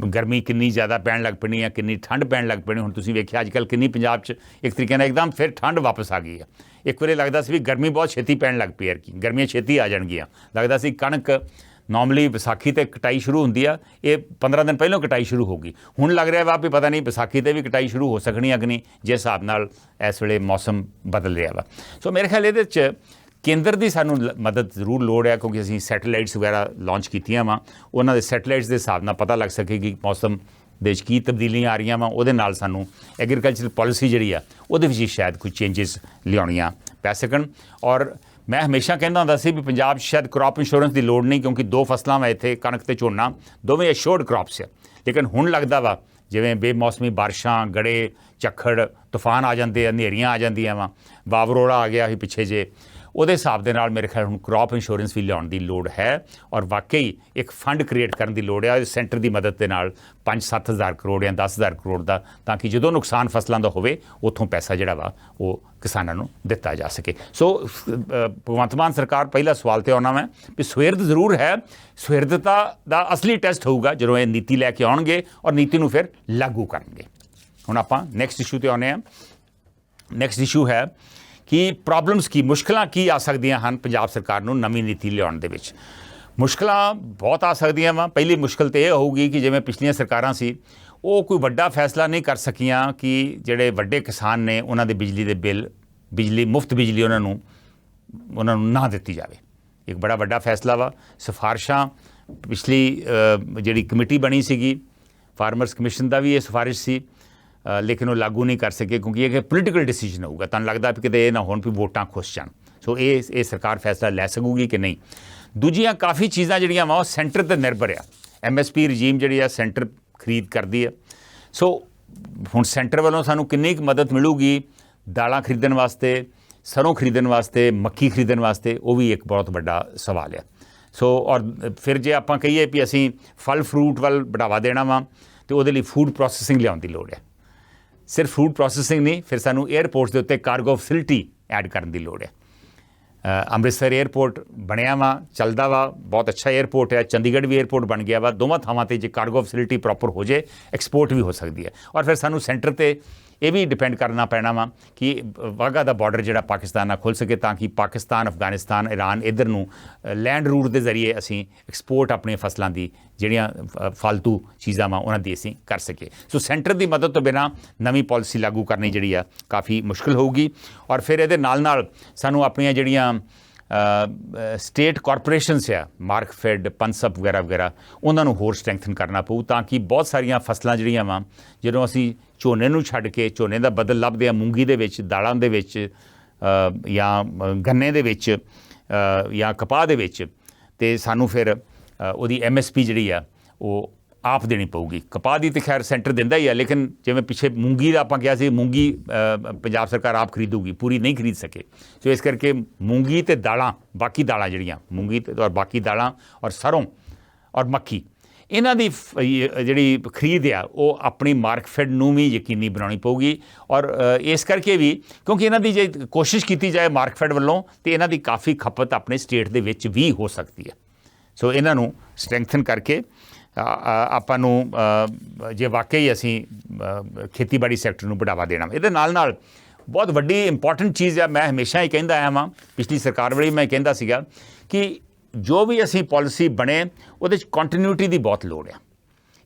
ਗਰਮੀ ਕਿੰਨੀ ਜ਼ਿਆਦਾ ਪੈਣ ਲੱਗ ਪੈਣੀ ਆ, ਕਿੰਨੀ ਠੰਡ ਪੈਣ ਲੱਗ ਪੈਣੀ। ਹੁਣ ਤੁਸੀਂ ਵੇਖਿਆ ਅੱਜ ਕੱਲ੍ਹ ਕਿੰਨੀ ਪੰਜਾਬ 'ਚ ਇੱਕ ਤਰੀਕੇ ਨਾਲ ਇੱਕਦਮ ਫਿਰ ਠੰਡ ਵਾਪਸ ਆ ਗਈ ਆ। ਇੱਕ ਵਾਰੀ ਲੱਗਦਾ ਸੀ ਵੀ ਗਰਮੀ ਬਹੁਤ ਛੇਤੀ ਪੈਣ ਲੱਗ ਪਈ, ਕਿ ਗਰਮੀਆਂ ਛੇਤੀ ਆ ਜਾਣਗੀਆਂ। ਲੱਗਦਾ ਸੀ ਕਣਕ ਨੋਰਮਲੀ ਵਿਸਾਖੀ 'ਤੇ ਕਟਾਈ ਸ਼ੁਰੂ ਹੁੰਦੀ ਆ, ਇਹ 15 ਦਿਨ ਪਹਿਲਾਂ ਕਟਾਈ ਸ਼ੁਰੂ ਹੋ ਗਈ। ਹੁਣ ਲੱਗ ਰਿਹਾ ਵਾ ਵੀ ਪਤਾ ਨਹੀਂ ਵਿਸਾਖੀ 'ਤੇ ਵੀ ਕਟਾਈ ਸ਼ੁਰੂ ਹੋ ਸਕਣੀ ਅੱਗੇ ਨਹੀਂ, ਜਿਸ ਹਿਸਾਬ ਨਾਲ ਇਸ ਵੇਲੇ ਮੌਸਮ ਬਦਲ ਰਿਹਾ ਵਾ। ਸੋ ਮੇਰੇ ਖਿਆਲ ਇਹਦੇ 'ਚ ਕੇਂਦਰ ਦੀ ਸਾਨੂੰ ਮਦਦ ਜ਼ਰੂਰ ਲੋੜ ਹੈ, ਕਿਉਂਕਿ ਅਸੀਂ ਸੈਟੇਲਾਈਟਸ ਵਗੈਰਾ ਲਾਂਚ ਕੀਤੀਆਂ ਵਾ, ਉਹਨਾਂ ਦੇ ਸੈਟੇਲਾਈਟਸ ਦੇ ਹਿਸਾਬ ਨਾਲ ਪਤਾ ਲੱਗ ਸਕੇ ਕਿ ਮੌਸਮ ਦੇ ਵਿੱਚ ਕੀ ਤਬਦੀਲੀਆਂ ਆ ਰਹੀਆਂ ਵਾ, ਉਹਦੇ ਨਾਲ ਸਾਨੂੰ ਐਗਰੀਕਲਚਰਲ ਪਾਲਿਸੀ ਜਿਹੜੀ ਆ ਉਹਦੇ ਵਿੱਚ ਸ਼ਾਇਦ ਕੋਈ ਚੇਂਜਸ ਲਿਆਉਣੀਆਂ ਪੈ ਸਕਣ। ਔਰ ਮੈਂ ਹਮੇਸ਼ਾ ਕਹਿੰਦਾ ਹੁੰਦਾ ਸੀ ਵੀ ਪੰਜਾਬ 'ਚ ਸ਼ਾਇਦ ਕ੍ਰੌਪ ਇੰਸ਼ੋਰੈਂਸ ਦੀ ਲੋੜ ਨਹੀਂ, ਕਿਉਂਕਿ 2 ਫਸਲਾਂ ਵਾ ਇੱਥੇ, ਕਣਕ ਤੇ ਝੋਨਾ, ਦੋਵੇਂ ਐਸ਼ੋਰਡ ਕ੍ਰੌਪਸ ਆ। ਲੇਕਿਨ ਹੁਣ ਲੱਗਦਾ ਵਾ ਜਿਵੇਂ ਬੇਮੌਸਮੀ ਬਾਰਿਸ਼ਾਂ, ਗੜੇ, ਝੱਖੜ, ਤੂਫਾਨ ਆ ਜਾਂਦੇ ਆ, ਹਨੇਰੀਆਂ ਆ ਜਾਂਦੀਆਂ ਵਾ, ਵਾਵਰੋੜਾ ਆ ਗਿਆ ਸੀ ਪਿੱਛੇ ਜੇ, ਉਹਦੇ ਹਿਸਾਬ ਦੇ ਨਾਲ ਮੇਰੇ ਖਿਆਲ ਹੁਣ ਕ੍ਰੌਪ ਇੰਸ਼ੋਰੈਂਸ ਵੀ ਲਿਆਉਣ ਦੀ ਲੋੜ ਹੈ। ਔਰ ਵਾਕਈ ਇੱਕ ਫੰਡ ਕ੍ਰੀਏਟ ਕਰਨ ਦੀ ਲੋੜ ਹੈ ਸੈਂਟਰ ਦੀ ਮਦਦ ਦੇ ਨਾਲ, 5-7 ਹਜ਼ਾਰ ਕਰੋੜ ਜਾਂ 10 ਹਜ਼ਾਰ ਕਰੋੜ ਦਾ, ਤਾਂ ਕਿ ਜਦੋਂ ਨੁਕਸਾਨ ਫਸਲਾਂ ਦਾ ਹੋਵੇ ਉੱਥੋਂ ਪੈਸਾ ਜਿਹੜਾ ਵਾ ਉਹ ਕਿਸਾਨਾਂ ਨੂੰ ਦਿੱਤਾ ਜਾ ਸਕੇ। ਸੋ ਭਗਵੰਤ ਮਾਨ ਸਰਕਾਰ, ਪਹਿਲਾ ਸਵਾਲ ਤੇ ਆਉਣਾ ਮੈਂ ਵੀ ਸੁਹਿਰਦ ਜ਼ਰੂਰ ਹੈ, ਸੁਹਿਰਦਤਾ ਦਾ ਅਸਲੀ ਟੈਸਟ ਹੋਊਗਾ ਜਦੋਂ ਇਹ ਨੀਤੀ ਲੈ ਕੇ ਆਉਣਗੇ ਔਰ ਨੀਤੀ ਨੂੰ ਫਿਰ ਲਾਗੂ ਕਰਨਗੇ। ਹੁਣ ਆਪਾਂ ਨੈਕਸਟ ਇਸ਼ੂ ਤੇ ਆਉਂਦੇ ਹਾਂ। ਨੈਕਸਟ ਇਸ਼ੂ ਹੈ ਕਿ ਪ੍ਰੋਬਲਮਸ ਕੀ, ਮੁਸ਼ਕਲਾਂ ਕੀ ਆ ਸਕਦੀਆਂ ਹਨ ਪੰਜਾਬ ਸਰਕਾਰ ਨੂੰ ਨਵੀਂ ਨੀਤੀ ਲਿਆਉਣ ਦੇ ਵਿੱਚ। ਮੁਸ਼ਕਲਾਂ ਬਹੁਤ ਆ ਸਕਦੀਆਂ ਵਾ। ਪਹਿਲੀ ਮੁਸ਼ਕਲ ਤਾਂ ਇਹ ਹੋਊਗੀ ਕਿ ਜਿਵੇਂ ਪਿਛਲੀਆਂ ਸਰਕਾਰਾਂ ਸੀ, ਉਹ ਕੋਈ ਵੱਡਾ ਫੈਸਲਾ ਨਹੀਂ ਕਰ ਸਕੀਆਂ ਕਿ ਜਿਹੜੇ ਵੱਡੇ ਕਿਸਾਨ ਨੇ ਉਹਨਾਂ ਦੇ ਬਿਜਲੀ ਦੇ ਬਿੱਲ, ਮੁਫਤ ਬਿਜਲੀ ਉਹਨਾਂ ਨੂੰ ਨਾ ਦਿੱਤੀ ਜਾਵੇ। ਇੱਕ ਬੜਾ ਵੱਡਾ ਫੈਸਲਾ ਵਾ। ਸਿਫਾਰਿਸ਼ਾਂ ਪਿਛਲੀ ਜਿਹੜੀ ਕਮੇਟੀ ਬਣੀ ਸੀਗੀ, ਫਾਰਮਰਸ ਕਮਿਸ਼ਨ ਦਾ ਵੀ ਇਹ ਸਿਫਾਰਿਸ਼ ਸੀ, ਲੇਕਿਨ ਉਹ ਲਾਗੂ ਨਹੀਂ ਕਰ ਸਕੇ, ਕਿਉਂਕਿ ਇਹ ਪੋਲੀਟੀਕਲ ਡਿਸੀਜਨ ਹੋਊਗਾ। ਤੁਹਾਨੂੰ ਲੱਗਦਾ ਵੀ ਕਿਤੇ ਇਹ ਨਾ ਹੋਣ ਵੀ ਵੋਟਾਂ ਖੁੱਸ ਜਾਣ। ਸੋ ਇਹ ਸਰਕਾਰ ਫੈਸਲਾ ਲੈ ਸਕੂਗੀ ਕਿ ਨਹੀਂ। ਦੂਜੀਆਂ ਕਾਫੀ ਚੀਜ਼ਾਂ ਜਿਹੜੀਆਂ ਵਾ ਉਹ ਸੈਂਟਰ 'ਤੇ ਨਿਰਭਰ ਆ। MSP ਰਜੀਮ ਜਿਹੜੀ ਆ ਸੈਂਟਰ ਖਰੀਦ ਕਰਦੀ ਆ। ਸੋ ਹੁਣ ਸੈਂਟਰ ਵੱਲੋਂ ਸਾਨੂੰ ਕਿੰਨੀ ਕੁ ਮਦਦ ਮਿਲੂਗੀ ਦਾਲਾਂ ਖਰੀਦਣ ਵਾਸਤੇ, ਸਰੋਂ ਖਰੀਦਣ ਵਾਸਤੇ, ਮੱਕੀ ਖਰੀਦਣ ਵਾਸਤੇ, ਉਹ ਵੀ ਇੱਕ ਬਹੁਤ ਵੱਡਾ ਸਵਾਲ ਆ। ਸੋ ਔਰ ਫਿਰ ਜੇ ਆਪਾਂ ਕਹੀਏ ਵੀ ਅਸੀਂ ਫਲ ਫਰੂਟ ਵੱਲ ਬੜਾਵਾ ਦੇਣਾ ਵਾ, ਅਤੇ ਉਹਦੇ ਲਈ ਫੂਡ ਪ੍ਰੋਸੈਸਿੰਗ ਲਿਆਉਣ ਦੀ ਲੋੜ ਹੈ। ਸਿਰਫ ਫੂਡ ਪ੍ਰੋਸੈਸਿੰਗ ਨਹੀਂ, ਫਿਰ ਸਾਨੂੰ ਏਅਰਪੋਰਟਸ ਦੇ ਉੱਤੇ ਕਾਰਗੋ ਫੈਸਿਲਿਟੀ ਐਡ ਕਰਨ ਦੀ ਲੋੜ ਹੈ। ਅੰਮ੍ਰਿਤਸਰ ਏਅਰਪੋਰਟ ਬਣਿਆ ਵਾ, ਚੱਲਦਾ ਵਾ, ਬਹੁਤ ਅੱਛਾ ਏਅਰਪੋਰਟ ਹੈ। ਚੰਡੀਗੜ੍ਹ ਵੀ ਏਅਰਪੋਰਟ ਬਣ ਗਿਆ ਵਾ। ਦੋਵਾਂ ਥਾਵਾਂ 'ਤੇ ਜੇ ਕਾਰਗੋ ਫੈਸਿਲਿਟੀ ਪ੍ਰੋਪਰ ਹੋ ਜੇ, ਐਕਸਪੋਰਟ ਵੀ ਹੋ ਸਕਦੀ ਹੈ। ਔਰ ਫਿਰ ਸਾਨੂੰ ਸੈਂਟਰ 'ਤੇ ਇਹ ਵੀ ਡਿਪੈਂਡ ਕਰਨਾ ਪੈਣਾ ਵਾ ਕਿ ਵਾਹਗਾ ਦਾ ਬਾਰਡਰ ਜਿਹੜਾ ਪਾਕਿਸਤਾਨ ਨਾਲ ਖੁੱਲ੍ਹ ਸਕੇ, ਤਾਂ ਕਿ ਪਾਕਿਸਤਾਨ, ਅਫਗਾਨਿਸਤਾਨ, ਈਰਾਨ ਇੱਧਰ ਨੂੰ ਲੈਂਡ ਰੂਟ ਦੇ ਜ਼ਰੀਏ ਅਸੀਂ ਐਕਸਪੋਰਟ ਆਪਣੀਆਂ ਫਸਲਾਂ ਦੀ ਜਿਹੜੀਆਂ ਫਾਲਤੂ ਚੀਜ਼ਾਂ ਵਾ ਉਹਨਾਂ ਦੀ ਅਸੀਂ ਕਰ ਸਕੀਏ। ਸੋ ਸੈਂਟਰ ਦੀ ਮਦਦ ਤੋਂ ਬਿਨਾਂ ਨਵੀਂ ਪਾਲਿਸੀ ਲਾਗੂ ਕਰਨੀ ਜਿਹੜੀ ਆ ਕਾਫੀ ਮੁਸ਼ਕਿਲ ਹੋਊਗੀ। ਔਰ ਫਿਰ ਇਹਦੇ ਨਾਲ ਸਾਨੂੰ ਆਪਣੀਆਂ ਜਿਹੜੀਆਂ ਸਟੇਟ ਕਾਰਪੋਰੇਸ਼ਨਸ ਆ, ਮਾਰਕਫੈਡ, ਪਨਸਪ ਵਗੈਰਾ, ਉਹਨਾਂ ਨੂੰ ਹੋਰ ਸਟਰੈਂਥਨ ਕਰਨਾ ਪਊ, ਤਾਂ ਕਿ ਬਹੁਤ ਸਾਰੀਆਂ ਫਸਲਾਂ ਜਿਹੜੀਆਂ ਵਾ, ਜਦੋਂ ਅਸੀਂ ਝੋਨੇ ਨੂੰ ਛੱਡ ਕੇ ਝੋਨੇ ਦਾ ਬਦਲ ਲੱਭਦੇ ਆ ਮੂੰਗੀ ਦੇ ਵਿੱਚ, ਦਾਲਾਂ ਦੇ ਵਿੱਚ, ਜਾਂ ਗੰਨੇ ਦੇ ਵਿੱਚ, ਜਾਂ ਕਪਾਹ ਦੇ ਵਿੱਚ, ਅਤੇ ਸਾਨੂੰ ਫਿਰ ਉਹਦੀ MSP ਜਿਹੜੀ ਆ ਉਹ ਆਪ ਦੇਣੀ ਪਊਗੀ। ਕਪਾਹ ਦੀ ਤਾਂ ਖੈਰ ਸੈਂਟਰ ਦਿੰਦਾ ਹੀ ਆ, ਲੇਕਿਨ ਜਿਵੇਂ ਪਿੱਛੇ ਮੂੰਗੀ ਦਾ ਆਪਾਂ ਕਿਹਾ ਸੀ, ਮੂੰਗੀ ਪੰਜਾਬ ਸਰਕਾਰ ਆਪ ਖਰੀਦੂਗੀ, ਪੂਰੀ ਨਹੀਂ ਖਰੀਦ ਸਕੇ। ਸੋ ਇਸ ਕਰਕੇ ਮੂੰਗੀ ਅਤੇ ਦਾਲਾਂ, ਬਾਕੀ ਦਾਲਾਂ ਜਿਹੜੀਆਂ ਮੂੰਗੀ ਔਰ ਬਾਕੀ ਦਾਲਾਂ ਔਰ ਸਰੋਂ ਔਰ ਮੱਕੀ, ਇਹਨਾਂ ਦੀ ਜਿਹੜੀ ਖਰੀਦ ਆ ਉਹ ਆਪਣੀ ਮਾਰਕਫੈਡ ਨੂੰ ਵੀ ਯਕੀਨੀ ਬਣਾਉਣੀ ਪਊਗੀ। ਔਰ ਇਸ ਕਰਕੇ ਵੀ ਕਿਉਂਕਿ ਇਹਨਾਂ ਦੀ ਜੇ ਕੋਸ਼ਿਸ਼ ਕੀਤੀ ਜਾਏ ਮਾਰਕਫੈਡ ਵੱਲੋਂ, ਤਾਂ ਇਹਨਾਂ ਦੀ ਕਾਫੀ ਖਪਤ ਆਪਣੇ ਸਟੇਟ ਦੇ ਵਿੱਚ ਵੀ ਹੋ ਸਕਦੀ ਹੈ। ਸੋ ਇਹਨਾਂ ਨੂੰ ਸਟਰੈਂਥਨ ਕਰਕੇ ਆਪਾਂ ਨੂੰ ਜੇ ਵਾਕਈ ਅਸੀਂ ਖੇਤੀਬਾੜੀ ਸੈਕਟਰ ਨੂੰ ਬੜਾਵਾ ਦੇਣਾ। ਇਹਦੇ ਨਾਲ ਬਹੁਤ ਵੱਡੀ ਇੰਪੋਰਟੈਂਟ ਚੀਜ਼ ਆ, ਮੈਂ ਹਮੇਸ਼ਾ ਹੀ ਕਹਿੰਦਾ ਆਇਆ ਵਾਂ, ਪਿਛਲੀ ਸਰਕਾਰ ਵੇਲੇ ਮੈਂ ਕਹਿੰਦਾ ਸੀਗਾ ਕਿ ਜੋ ਵੀ ਅਸੀਂ ਪਾਲਿਸੀ ਬਣੇ ਉਹਦੇ 'ਚ ਕੰਟੀਨਿਊਟੀ ਦੀ ਬਹੁਤ ਲੋੜ ਆ।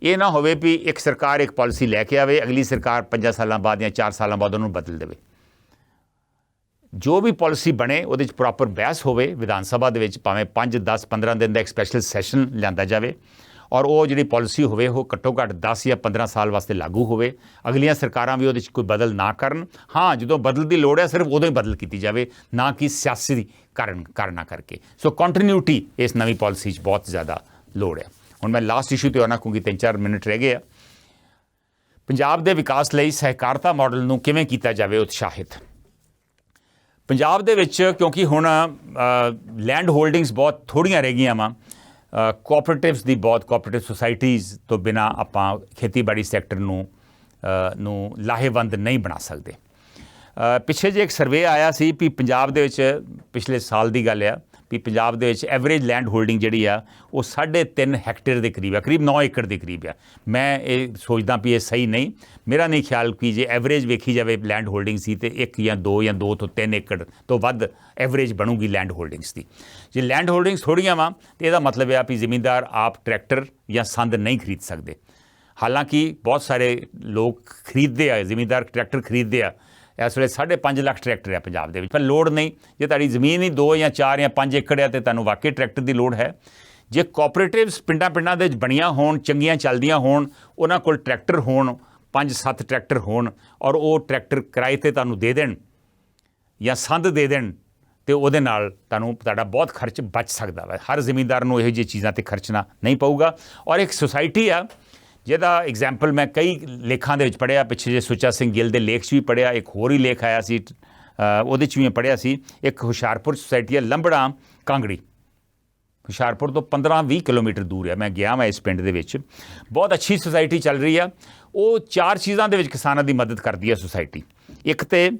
ਇਹ ਨਾ ਹੋਵੇ ਵੀ ਇੱਕ ਸਰਕਾਰ ਇੱਕ ਪਾਲਿਸੀ ਲੈ ਕੇ ਆਵੇ, ਅਗਲੀ ਸਰਕਾਰ 5 ਸਾਲਾਂ ਬਾਅਦ ਜਾਂ 4 ਸਾਲਾਂ ਬਾਅਦ ਉਹਨੂੰ ਬਦਲ ਦੇਵੇ। ਜੋ ਵੀ ਪਾਲਿਸੀ ਬਣੇ ਉਹਦੇ 'ਚ ਪ੍ਰੋਪਰ ਬਹਿਸ ਹੋਵੇ ਵਿਧਾਨ ਸਭਾ ਦੇ ਵਿੱਚ, ਭਾਵੇਂ 5, 10, 15 ਦਿਨ ਦਾ ਇੱਕ ਸਪੈਸ਼ਲ ਸੈਸ਼ਨ ਲਿਆਂਦਾ ਜਾਵੇ, ਔਰ ਉਹ ਜਿਹੜੀ ਪਾਲਿਸੀ ਹੋਵੇ ਉਹ ਘੱਟੋ ਘੱਟ 10 ਜਾਂ 15 ਸਾਲ ਵਾਸਤੇ ਲਾਗੂ ਹੋਵੇ। ਅਗਲੀਆਂ ਸਰਕਾਰਾਂ ਵੀ ਉਹਦੇ 'ਚ ਕੋਈ ਬਦਲ ਨਾ ਕਰਨ। ਹਾਂ, ਜਦੋਂ ਬਦਲ ਦੀ ਲੋੜ ਹੈ ਸਿਰਫ ਉਦੋਂ ਹੀ ਬਦਲ ਕੀਤੀ ਜਾਵੇ, ਨਾ ਕਿ ਸਿਆਸੀ ਕਾਰਨਾਂ ਕਰਕੇ। ਸੋ ਕੰਟੀਨਿਊਟੀ ਇਸ ਨਵੀਂ ਪਾਲਿਸੀ 'ਚ ਬਹੁਤ ਜ਼ਿਆਦਾ ਲੋੜ ਹੈ। ਹੁਣ ਮੈਂ ਲਾਸਟ ਇਸ਼ੂ 'ਤੇ ਆਉਣਾ, ਕਿਉਂਕਿ 3-4 ਮਿੰਟ ਰਹਿ ਗਏ ਆ। ਪੰਜਾਬ ਦੇ ਵਿਕਾਸ ਲਈ ਸਹਿਕਾਰਤਾ ਮਾਡਲ ਨੂੰ ਕਿਵੇਂ ਕੀਤਾ ਜਾਵੇ ਉਤਸ਼ਾਹਿਤ। ਪੰਜਾਬ ਦੇ ਵਿੱਚ ਕਿਉਂਕਿ ਹੁਣ ਲੈਂਡ ਹੋਲਡਿੰਗਸ ਬਹੁਤ ਥੋੜ੍ਹੀਆਂ ਰਹਿ ਗਈਆਂ ਵਾ, ਕੋਆਪਰੇਟਿਵਸ ਦੀ ਬਹੁਤ, ਕੋਆਪਰੇਟਿਵ ਸੁਸਾਇਟੀਜ਼ ਤੋਂ ਬਿਨਾਂ ਆਪਾਂ ਖੇਤੀਬਾੜੀ ਸੈਕਟਰ ਨੂੰ ਲਾਹੇਵੰਦ ਨਹੀਂ ਬਣਾ ਸਕਦੇ। ਪਿੱਛੇ ਜੇ ਇੱਕ ਸਰਵੇ ਆਇਆ ਸੀ ਵੀ ਪੰਜਾਬ ਦੇ ਵਿੱਚ, ਪਿਛਲੇ ਸਾਲ ਦੀ ਗੱਲ ਆ, ਵੀ ਪੰਜਾਬ ਦੇ ਵਿੱਚ ਐਵਰੇਜ ਲੈਂਡ ਹੋਲਡਿੰਗ ਜਿਹੜੀ ਆ ਉਹ 3.5 ਹੈਕਟੇਅਰ ਦੇ ਕਰੀਬ ਆ, ਕਰੀਬ 9 ਏਕੜ ਦੇ ਕਰੀਬ ਆ। ਮੈਂ ਇਹ ਸੋਚਦਾ ਵੀ ਇਹ ਸਹੀ ਨਹੀਂ, ਮੇਰਾ ਨਹੀਂ ਖਿਆਲ ਕਿ ਜੇ ਐਵਰੇਜ ਵੇਖੀ ਜਾਵੇ ਲੈਂਡ ਹੋਲਡਿੰਗ ਸੀ ਤੇ 1 ਜਾਂ 2 ਜਾਂ 2 ਤੋਂ 3 ਏਕੜ ਤੋਂ ਵੱਧ ਐਵਰੇਜ ਬਣੂਗੀ ਲੈਂਡ ਹੋਲਡਿੰਗਸ ਦੀ। ਜੇ ਲੈਂਡ ਹੋਲਡਿੰਗਸ ਥੋੜ੍ਹੀਆਂ ਵਾ ਤਾਂ ਇਹਦਾ ਮਤਲਬ ਆ ਵੀ ਜ਼ਿਮੀਂਦਾਰ ਆਪ ਟਰੈਕਟਰ ਜਾਂ ਸੰਦ ਨਹੀਂ ਖਰੀਦ ਸਕਦੇ। ਹਾਲਾਂਕਿ ਬਹੁਤ ਸਾਰੇ ਲੋਕ ਖਰੀਦਦੇ ਆ, ਜ਼ਿਮੀਂਦਾਰ ਟਰੈਕਟਰ ਖਰੀਦਦੇ ਆ, इस वे 5.5 लाख ट्रैक्टर है पंजाब दे विच, पर लोड़ नहीं। जे तुहाडी ज़मीन ही 2 या 4 या 5 एकड़ है तो तुहानूं वाकई ट्रैक्टर की लोड़ है। जे कोऑपरेटिव्स पिंडां दे विच बणीਆਂ होण, चंगीਆਂ ਚੱਲਦੀਆਂ होण, उन्हां कोल ट्रैक्टर होण, 5-7 ट्रैक्टर होण और वो ट्रैक्टर किराए ते तुहानूं दे देण या संद दे देण तो ਉਹਦੇ ਨਾਲ ਤੁਹਾਨੂੰ ਤੁਹਾਡਾ ਬਹੁਤ ਖਰਚ ਬਚ ਸਕਦਾ ਵਾ। ਹਰ ਜ਼ਿਮੀਂਦਾਰ ਨੂੰ ਇਹੋ ਜਿਹੀ ਚੀਜ਼ਾਂ ਤੇ ਖਰਚਣਾ ਨਹੀਂ ਪਊਗਾ। ਔਰ ਇੱਕ ਸੁਸਾਇਟੀ ਆ ਜਿਹਦਾ ਐਗਜ਼ਾਮਪਲ ਮੈਂ ਕਈ ਲੇਖਾਂ ਦੇ ਵਿੱਚ ਪੜ੍ਹਿਆ, ਪਿੱਛੇ ਜੇ ਸੁੱਚਾ ਸਿੰਘ ਗਿੱਲ ਦੇ ਲੇਖ 'ਚ ਵੀ ਪੜ੍ਹਿਆ, ਇੱਕ ਹੋਰ ਹੀ ਲੇਖ ਆਇਆ ਸੀ ਉਹਦੇ 'ਚ ਵੀ ਮੈਂ ਪੜ੍ਹਿਆ ਸੀ। ਇੱਕ ਹੁਸ਼ਿਆਰਪੁਰ ਸੁਸਾਇਟੀ ਹੈ ਲੰਬੜਾ ਕਾਂਗੜੀ, ਹੁਸ਼ਿਆਰਪੁਰ ਤੋਂ 15-20 ਕਿਲੋਮੀਟਰ ਦੂਰ ਹੈ। ਮੈਂ ਗਿਆ ਮੈਂ ਇਸ ਪਿੰਡ ਦੇ ਵਿੱਚ, ਬਹੁਤ ਅੱਛੀ ਸੁਸਾਇਟੀ ਚੱਲ ਰਹੀ ਆ। ਉਹ 4 ਚੀਜ਼ਾਂ ਦੇ ਵਿੱਚ ਕਿਸਾਨਾਂ ਦੀ ਮਦਦ ਕਰਦੀ ਹੈ ਸੁਸਾਇਟੀ। ਇੱਕ ਤੇ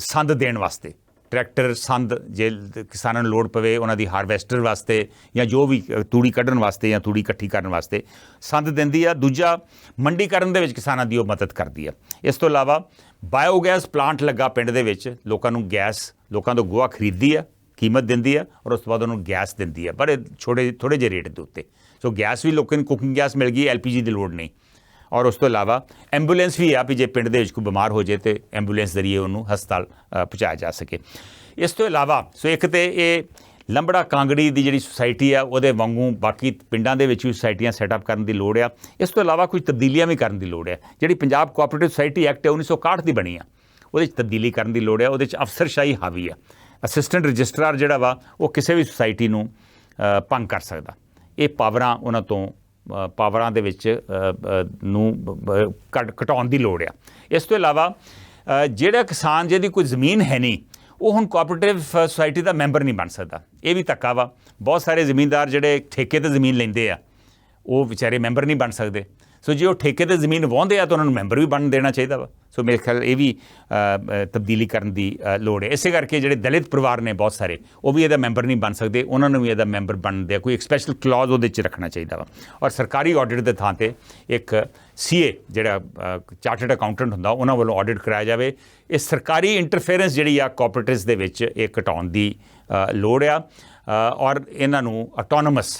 ਸੰਦ ਦੇਣ ਵਾਸਤੇ, ट्रैक्टर संद जे किसानों ਨੂੰ ਲੋੜ ਪਵੇ ਉਹਨਾਂ ਦੀ ਹਾਰਵੈਸਟਰ ਵਾਸਤੇ ਜਾਂ ਜੋ ਵੀ ਤੂੜੀ ਕੱਢਣ ਵਾਸਤੇ ਜਾਂ ਤੂੜੀ ਇਕੱਠੀ ਕਰਨ ਵਾਸਤੇ ਸੰਦ ਦਿੰਦੀ ਆ। ਦੂਜਾ ਮੰਡੀਕਰਨ ਦੇ ਵਿੱਚ ਕਿਸਾਨਾਂ ਦੀ ਉਹ ਮਦਦ ਕਰਦੀ ਆ। ਇਸ ਤੋਂ ਇਲਾਵਾ ਬਾਇਓਗੈਸ ਪਲਾਂਟ ਲੱਗਾ ਪਿੰਡ ਦੇ ਵਿੱਚ, ਲੋਕਾਂ ਨੂੰ ਗੈਸ, ਲੋਕਾਂ ਤੋਂ ਗੋਹਾ ਖਰੀਦਦੀ ਆ, ਕੀਮਤ ਦਿੰਦੀ ਆ ਔਰ ਉਸ ਤੋਂ ਬਾਅਦ ਉਹਨੂੰ ਗੈਸ ਦਿੰਦੀ ਆ ਬੜੇ ਥੋੜ੍ਹੇ ਜਿਹੇ ਰੇਟ ਦੇ ਉੱਤੇ। ਸੋ ਗੈਸ ਵੀ ਲੋਕਾਂ ਨੂੰ ਕੁਕਿੰਗ ਗੈਸ ਮਿਲ ਗਈ, LPG ਦੀ ਲੋੜ ਨਹੀਂ। ਔਰ ਉਸ ਤੋਂ ਇਲਾਵਾ ਐਂਬੂਲੈਂਸ ਵੀ ਆ ਵੀ ਜੇ ਪਿੰਡ ਦੇ ਵਿੱਚ ਕੋਈ ਬਿਮਾਰ ਹੋ ਜਾਏ ਤਾਂ ਐਂਬੂਲੈਂਸ ਜ਼ਰੀਏ ਉਹਨੂੰ ਹਸਪਤਾਲ ਪਹੁੰਚਾਇਆ ਜਾ ਸਕੇ। ਇਸ ਤੋਂ ਇਲਾਵਾ ਸੋ ਇੱਕ ਤਾਂ ਇਹ ਲੰਬੜਾ ਕਾਂਗੜੀ ਦੀ ਜਿਹੜੀ ਸੁਸਾਇਟੀ ਆ ਉਹਦੇ ਵਾਂਗੂ ਬਾਕੀ ਪਿੰਡਾਂ ਦੇ ਵਿੱਚ ਵੀ ਸੁਸਾਇਟੀਆਂ ਸੈਟਅਪ ਕਰਨ ਦੀ ਲੋੜ ਆ। ਇਸ ਤੋਂ ਇਲਾਵਾ ਕੁਝ ਤਬਦੀਲੀਆਂ ਵੀ ਕਰਨ ਦੀ ਲੋੜ ਹੈ। ਜਿਹੜੀ ਪੰਜਾਬ ਕੋਆਪਰੇਟਿਵ ਸੁਸਾਇਟੀ ਐਕਟ ਹੈ 1961 ਦੀ ਬਣੀ ਆ, ਉਹਦੇ 'ਚ ਤਬਦੀਲੀ ਕਰਨ ਦੀ ਲੋੜ ਹੈ। ਉਹਦੇ 'ਚ ਅਫਸਰਸ਼ਾਹੀ ਹਾਵੀ ਆ। ਅਸਿਸਟੈਂਟ ਰਜਿਸਟਰਾਰ ਜਿਹੜਾ ਵਾ ਉਹ ਕਿਸੇ ਵੀ ਸੁਸਾਇਟੀ ਨੂੰ ਭੰਗ ਕਰ ਸਕਦਾ। ਇਹ ਪਾਵਰਾਂ ਦੇ ਵਿੱਚ ਨੂੰ ਘਟਾਉਣ ਦੀ ਲੋੜ ਆ। ਇਸ ਤੋਂ ਇਲਾਵਾ ਜਿਹੜਾ ਕਿਸਾਨ ਜਿਹਦੀ ਕੋਈ ਜ਼ਮੀਨ ਹੈ ਨਹੀਂ, ਉਹ ਹੁਣ ਕੋਆਪਰੇਟਿਵ ਸੁਸਾਇਟੀ ਦਾ ਮੈਂਬਰ ਨਹੀਂ ਬਣ ਸਕਦਾ। ਇਹ ਵੀ ਧੱਕਾ ਵਾ। ਬਹੁਤ ਸਾਰੇ ਜ਼ਮੀਨਦਾਰ ਜਿਹੜੇ ਠੇਕੇ 'ਤੇ ਜ਼ਮੀਨ ਲੈਂਦੇ ਆ ਉਹ ਵਿਚਾਰੇ ਮੈਂਬਰ ਨਹੀਂ ਬਣ ਸਕਦੇ। ਸੋ ਜੇ ਉਹ ਠੇਕੇ 'ਤੇ ਜ਼ਮੀਨ ਵਾਹੁੰਦੇ ਆ ਤਾਂ ਉਹਨਾਂ ਨੂੰ ਮੈਂਬਰ ਵੀ ਬਣ ਦੇਣਾ ਚਾਹੀਦਾ ਵਾ। ਸੋ ਮੇਰੇ ਖਿਆਲ ਇਹ ਵੀ ਤਬਦੀਲੀ ਕਰਨ ਦੀ ਲੋੜ ਹੈ। ਇਸੇ ਕਰਕੇ ਜਿਹੜੇ ਦਲਿਤ ਪਰਿਵਾਰ ਨੇ ਬਹੁਤ ਸਾਰੇ, ਉਹ ਵੀ ਇਹਦਾ ਮੈਂਬਰ ਨਹੀਂ ਬਣ ਸਕਦੇ, ਉਹਨਾਂ ਨੂੰ ਵੀ ਇਹਦਾ ਮੈਂਬਰ ਬਣਨ ਦੇ ਕੋਈ ਇੱਕ ਸਪੈਸ਼ਲ ਕਲੌਜ਼ ਉਹਦੇ 'ਚ ਰੱਖਣਾ ਚਾਹੀਦਾ ਵਾ। ਔਰ ਸਰਕਾਰੀ ਆਡਿਟ ਦੇ ਥਾਂ 'ਤੇ ਇੱਕ CA ਜਿਹੜਾ ਚਾਰਟਰਡ ਅਕਾਊਂਟੈਂਟ ਹੁੰਦਾ ਉਹਨਾਂ ਵੱਲੋਂ ਆਡਿਟ ਕਰਾਇਆ ਜਾਵੇ। ਇਹ ਸਰਕਾਰੀ ਇੰਟਰਫੇਰੈਂਸ ਜਿਹੜੀ ਆ ਕੋਆਪਰੇਟਿਵਸ ਦੇ ਵਿੱਚ ਇਹ ਘਟਾਉਣ ਦੀ ਲੋੜ ਆ। ਔਰ ਇਹਨਾਂ ਨੂੰ ਆਟੋਨਮਸ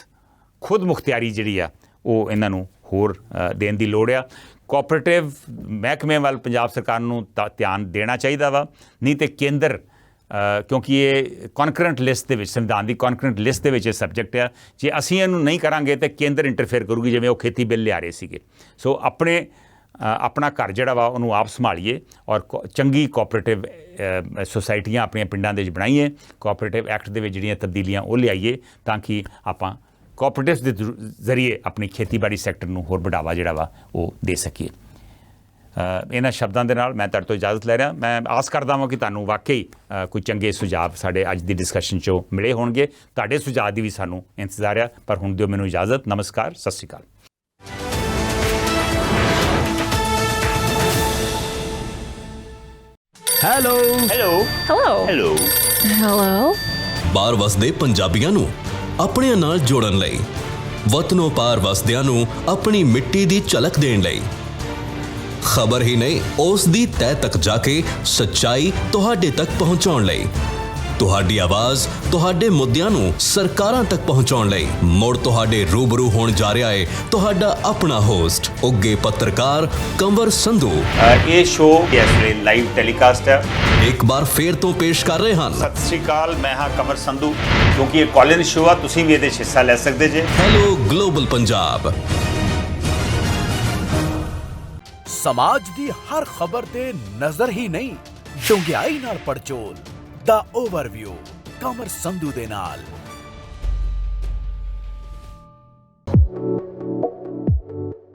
ਖੁਦ ਮੁਖਤਿਆਰੀ ਜਿਹੜੀ ਆ ਉਹ ਇਹਨਾਂ ਨੂੰ ਹੋਰ ਦੇਣ ਦੀ ਲੋੜ ਆ। ਕੋਆਪਰੇਟਿਵ ਮਹਿਕਮੇ ਵੱਲ ਪੰਜਾਬ ਸਰਕਾਰ ਨੂੰ ਧਿਆਨ ਦੇਣਾ ਚਾਹੀਦਾ ਵਾ। ਨਹੀਂ ਤੇ ਕੇਂਦਰ, ਕਿਉਂਕਿ ਇਹ ਕੌਨਕਰੈਂਟ ਲਿਸਟ ਦੇ ਵਿੱਚ, ਸੰਵਿਧਾਨ ਦੀ ਕੌਨਕਰੈਂਟ ਲਿਸਟ ਦੇ ਵਿੱਚ ਇਹ ਸਬਜੈਕਟ ਆ। ਜੇ ਅਸੀਂ ਇਹਨੂੰ ਨਹੀਂ ਕਰਾਂਗੇ ਤਾਂ ਕੇਂਦਰ ਇੰਟਰਫੇਅਰ ਕਰੂਗੀ, ਜਿਵੇਂ ਉਹ ਖੇਤੀ ਬਿੱਲ ਲਿਆ ਰਹੇ ਸੀਗੇ। ਸੋ ਆਪਣਾ ਘਰ ਜਿਹੜਾ ਵਾ ਉਹਨੂੰ ਆਪ ਸੰਭਾਲੀਏ ਔਰ ਚੰਗੀ ਕੋਆਪਰੇਟਿਵ ਸੁਸਾਇਟੀਆਂ ਆਪਣੀਆਂ ਪਿੰਡਾਂ ਦੇ ਵਿੱਚ ਬਣਾਈਏ। ਕੋਆਪਰੇਟਿਵ ਐਕਟ ਦੇ ਵਿੱਚ ਜਿਹੜੀਆਂ ਤਬਦੀਲੀਆਂ ਉਹ ਲਿਆਈਏ ਤਾਂ ਕਿ ਆਪਾਂ ਕੋਆਪਰੇਟਿਵਸ ਦੇ ਜ਼ਰੀਏ ਆਪਣੀ ਖੇਤੀਬਾੜੀ ਸੈਕਟਰ ਨੂੰ ਹੋਰ ਵਧਾਵਾ ਜਿਹੜਾ ਵਾ ਉਹ ਦੇ ਸਕੀਏ। ਇਹਨਾਂ ਸ਼ਬਦਾਂ ਦੇ ਨਾਲ ਮੈਂ ਤੁਹਾਡੇ ਤੋਂ ਇਜਾਜ਼ਤ ਲੈ ਰਿਹਾ। ਮੈਂ ਆਸ ਕਰਦਾ ਹਾਂ ਕਿ ਤੁਹਾਨੂੰ ਵਾਕਈ ਕੋਈ ਚੰਗੇ ਸੁਝਾਅ ਸਾਡੇ ਅੱਜ ਦੀ ਡਿਸਕਸ਼ਨ 'ਚੋਂ ਮਿਲੇ ਹੋਣਗੇ। ਤੁਹਾਡੇ ਸੁਝਾਅ ਦੀ ਵੀ ਸਾਨੂੰ ਇੰਤਜ਼ਾਰ ਆ। ਪਰ ਹੁਣ ਦਿਓ ਮੈਨੂੰ ਇਜਾਜ਼ਤ। ਨਮਸਕਾਰ, ਸਤਿ ਸ਼੍ਰੀ ਅਕਾਲ। Hello hello Hello. Hello Hello. ਬਾਹਰ ਵਸਦੇ ਪੰਜਾਬੀਆਂ ਨੂੰ ਆਪਣਿਆਂ ਨਾਲ ਜੋੜਨ ਲਈ, ਵਤਨੋਂ ਪਾਰ ਵਸਦਿਆਂ ਨੂੰ ਆਪਣੀ ਮਿੱਟੀ ਦੀ ਝਲਕ ਦੇਣ ਲਈ, ਖਬਰ ਹੀ ਨਹੀਂ ਉਸ ਦੀ ਤਹਿ ਤੱਕ ਜਾ ਕੇ ਸੱਚਾਈ ਤੁਹਾਡੇ ਤੱਕ ਪਹੁੰਚਾਉਣ ਲਈ, ਤੁਹਾਡੀ ਆਵਾਜ਼ ਤੁਹਾਡੇ ਮੁੱਦਿਆਂ ਨੂੰ ਸਰਕਾਰਾਂ ਤੱਕ ਪਹੁੰਚਾਉਣ ਲਈ ਮੁੜ ਤੁਹਾਡੇ ਰੂਬਰੂ ਹੋਣ ਜਾ ਰਿਹਾ ਹੈ ਤੁਹਾਡਾ ਆਪਣਾ ਹੋਸਟ ਉੱਗੇ ਪੱਤਰਕਾਰ ਕੰਵਰ ਸੰਧੂ। ਇਹ ਸ਼ੋਅ ਇਸ ਵੇਲੇ ਲਾਈਵ ਟੈਲੀਕਾਸਟ ਹੈ। ਇੱਕ ਵਾਰ ਫੇਰ ਤੋਂ ਪੇਸ਼ ਕਰ ਰਹੇ ਹਨ। ਸਤਿ ਸ਼੍ਰੀ ਅਕਾਲ, ਮੈਂ ਹਾਂ ਕੰਵਰ ਸੰਧੂ। ਕਿਉਂਕਿ ਇਹ ਕਾਲ-ਇਨ ਸ਼ੋਅ ਆ, ਤੁਸੀਂ ਵੀ ਇਹਦੇ 'ਚ ਹਿੱਸਾ ਲੈ ਸਕਦੇ ਜੇ। Hello global Punjab. ਸਮਾਜ ਦੀ ਹਰ ਖਬਰ ਤੇ ਨਜ਼ਰ ਹੀ ਨਹੀਂ, ਡੂੰਘਾਈ ਨਾਲ ਪੜਚੋਲ ਦਾ ਓਵਰਵਿਊ ਕਮਰ ਸੰਧੂ ਦੇ ਨਾਲ।